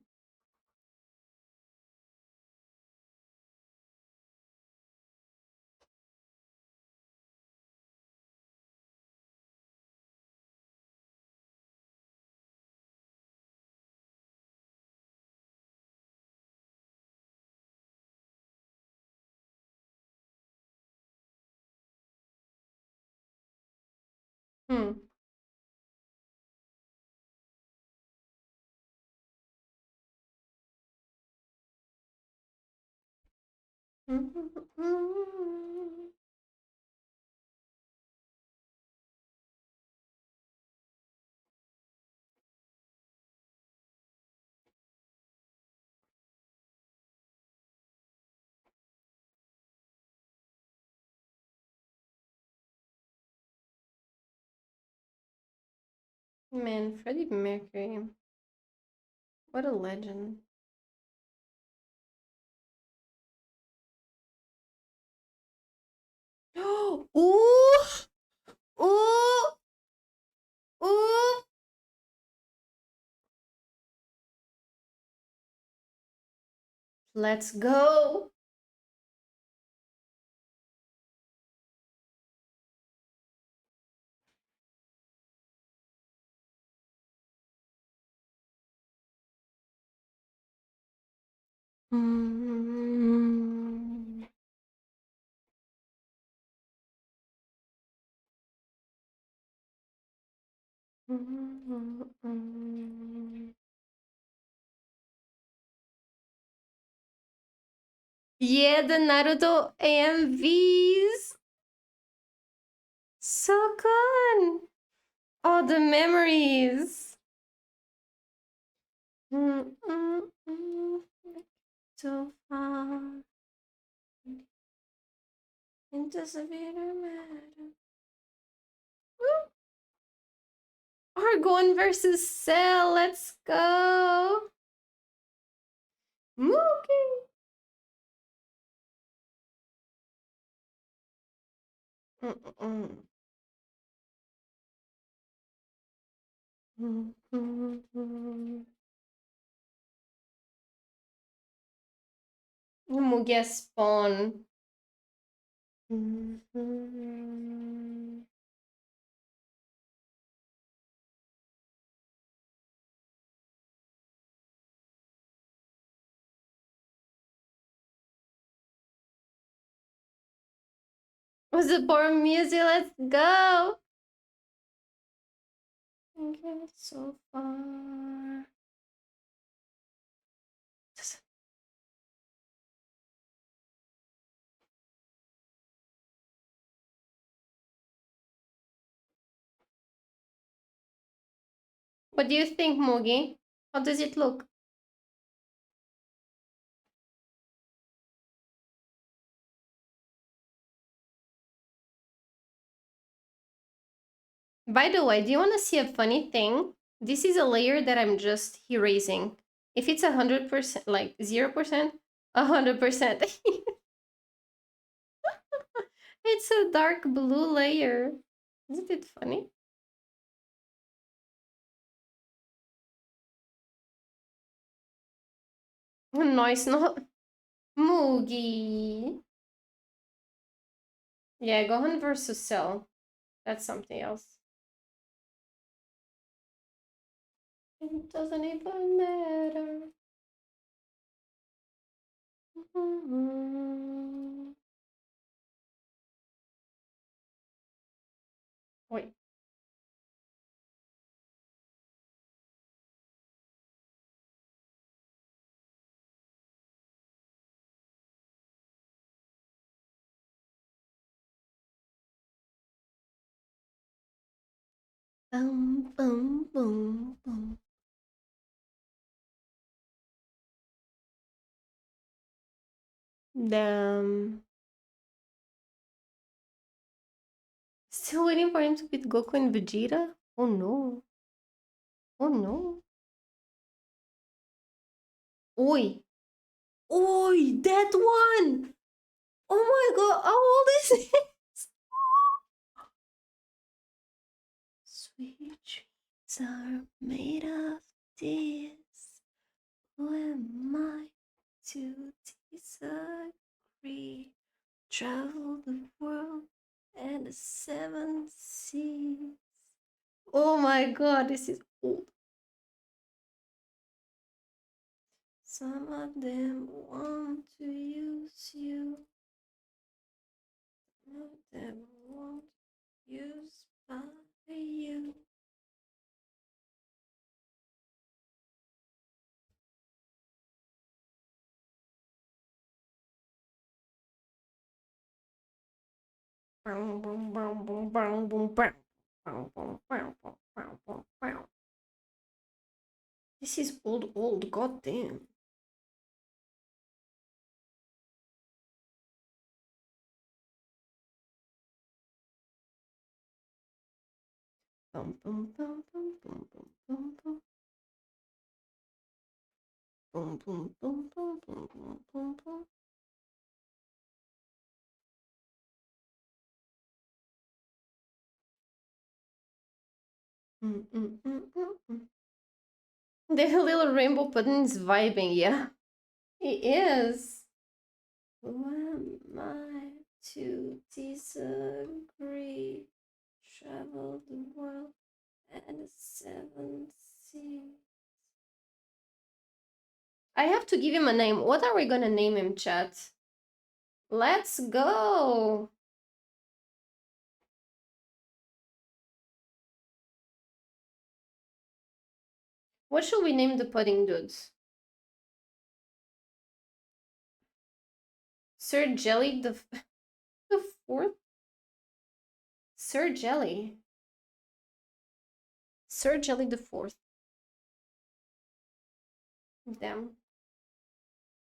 Hmm. Man, Freddie Mercury. What a legend. Ooh! Ooh! Ooh! Let's go! Mm. Yeah, the Naruto AMVs! So good! All the memories! So far into severe matter. Argon versus Cell, let's go! Mookie! Mugia Spawn. Was it for music? Let's go! Okay, so far. What do you think, Mugi? How does it look? By the way, do you want to see a funny thing? This is a layer that I'm just erasing. If it's 100%, like 0%, 100%. It's a dark blue layer. Isn't it funny? Nice, not Moogie. Yeah, Gohan versus Cell. That's something else. It doesn't even matter. Boom, boom, boom, boom. Damn. Still waiting for him to beat Goku and Vegeta? Oh no. Oh no. Oi. Oi, that one! Oh my god, how old is he? Sweet dreams are made of this. Who am I to disagree? Travel the world and the seven seas. Oh my god, this is old. Some of them want to use you. Some of them want used by you. This is old, goddamn. Bum, bum, bum, bum, bum, bum, bum, bum. Boom, boom, boom, boom, boom, boom, boom, boom. Mm, mm, mm, mm, mm. The little rainbow pudding is vibing, yeah. It is. Who am I to disagree? Travel the world and the seven seas. I have to give him a name. What are we gonna name him, chat? Let's go! What should we name the pudding dudes? Sir Jelly the fourth? Sir Jelly. Sir Jelly the fourth. Damn.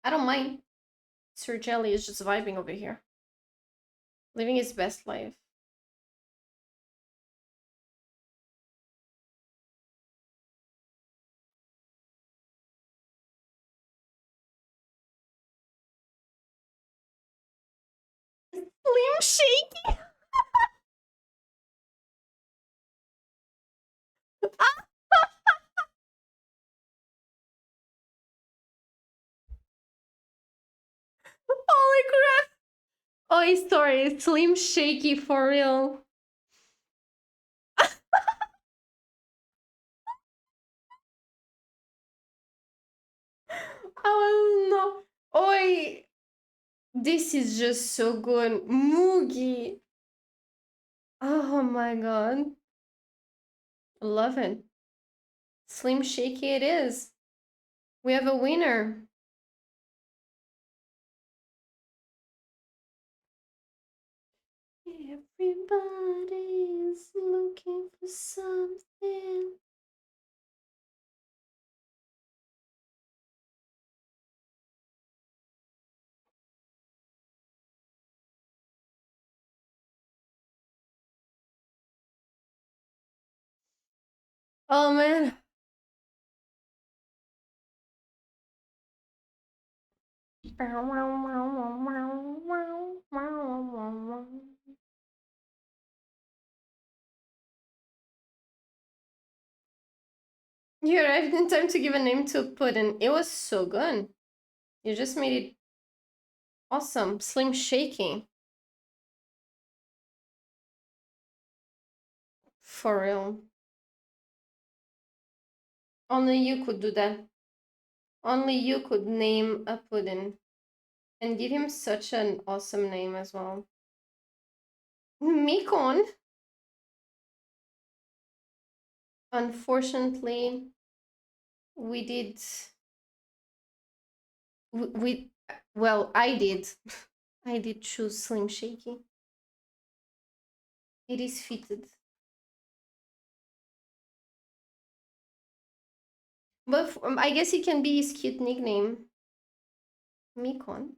I don't mind. Sir Jelly is just vibing over here. Living his best life. Slim Shady! Holy crap! Oh, sorry. Slim Shaky for real. I was not. Oi! This is just so good. Moogie. Oh my god. Love it. Slim Shaky it is. We have a winner. Everybody's looking for something. Oh man. You arrived in time to give a name to pudding. It was so good. You just made it awesome. Slim Shaky. For real. Only you could do that. Only you could name a pudding. And give him such an awesome name as well. Mikon. Unfortunately, we did. We well, I did. I did choose Slim Shaky. It is fitted. But I guess it can be his cute nickname. Mikon.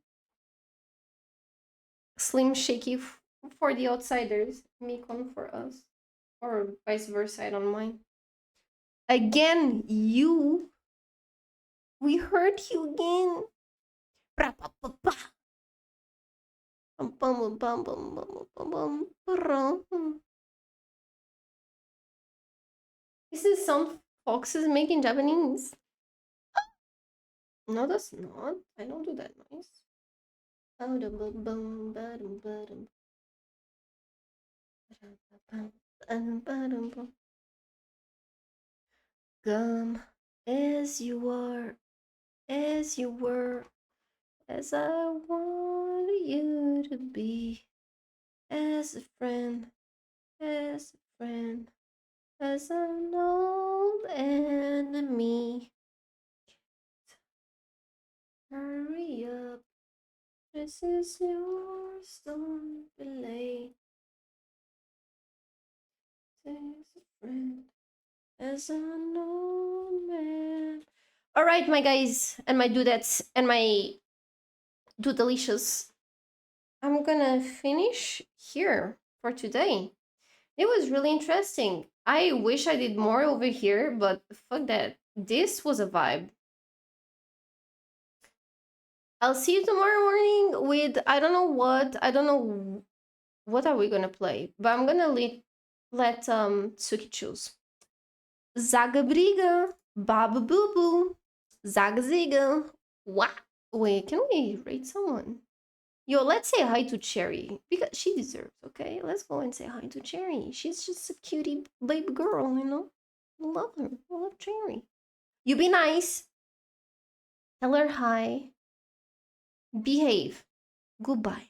Slim Shaky for the outsiders. Mikon for us. Or vice versa, I don't mind. Again, you. We heard you again. Pra, pa, pa, pa. Bum, bum, bum, bum, bum, bum, bum, bum. This is some foxes making Japanese. No, that's not. I don't do that noise. Come as you are, as you were, as I want you to be, as a friend, as a friend, as an old enemy. Hurry up, this is yours, don't be late. As a friend, as an old man. All right, my guys, and my dudettes, and my do delicious. I'm gonna finish here for today. It was really interesting. I wish I did more over here, but fuck that. This was a vibe. I'll see you tomorrow morning with I don't know what. I don't know what are we gonna play, but I'm gonna let Suki choose. Zaga briga, baba boo boo, zaga ziga. What? Wait, can we rate someone? Yo, let's say hi to Cherry because she deserves. Okay, let's go and say hi to Cherry. She's just a cutie baby girl, you know. Love her. Love Cherry. You be nice. Tell her hi. Behave. Goodbye.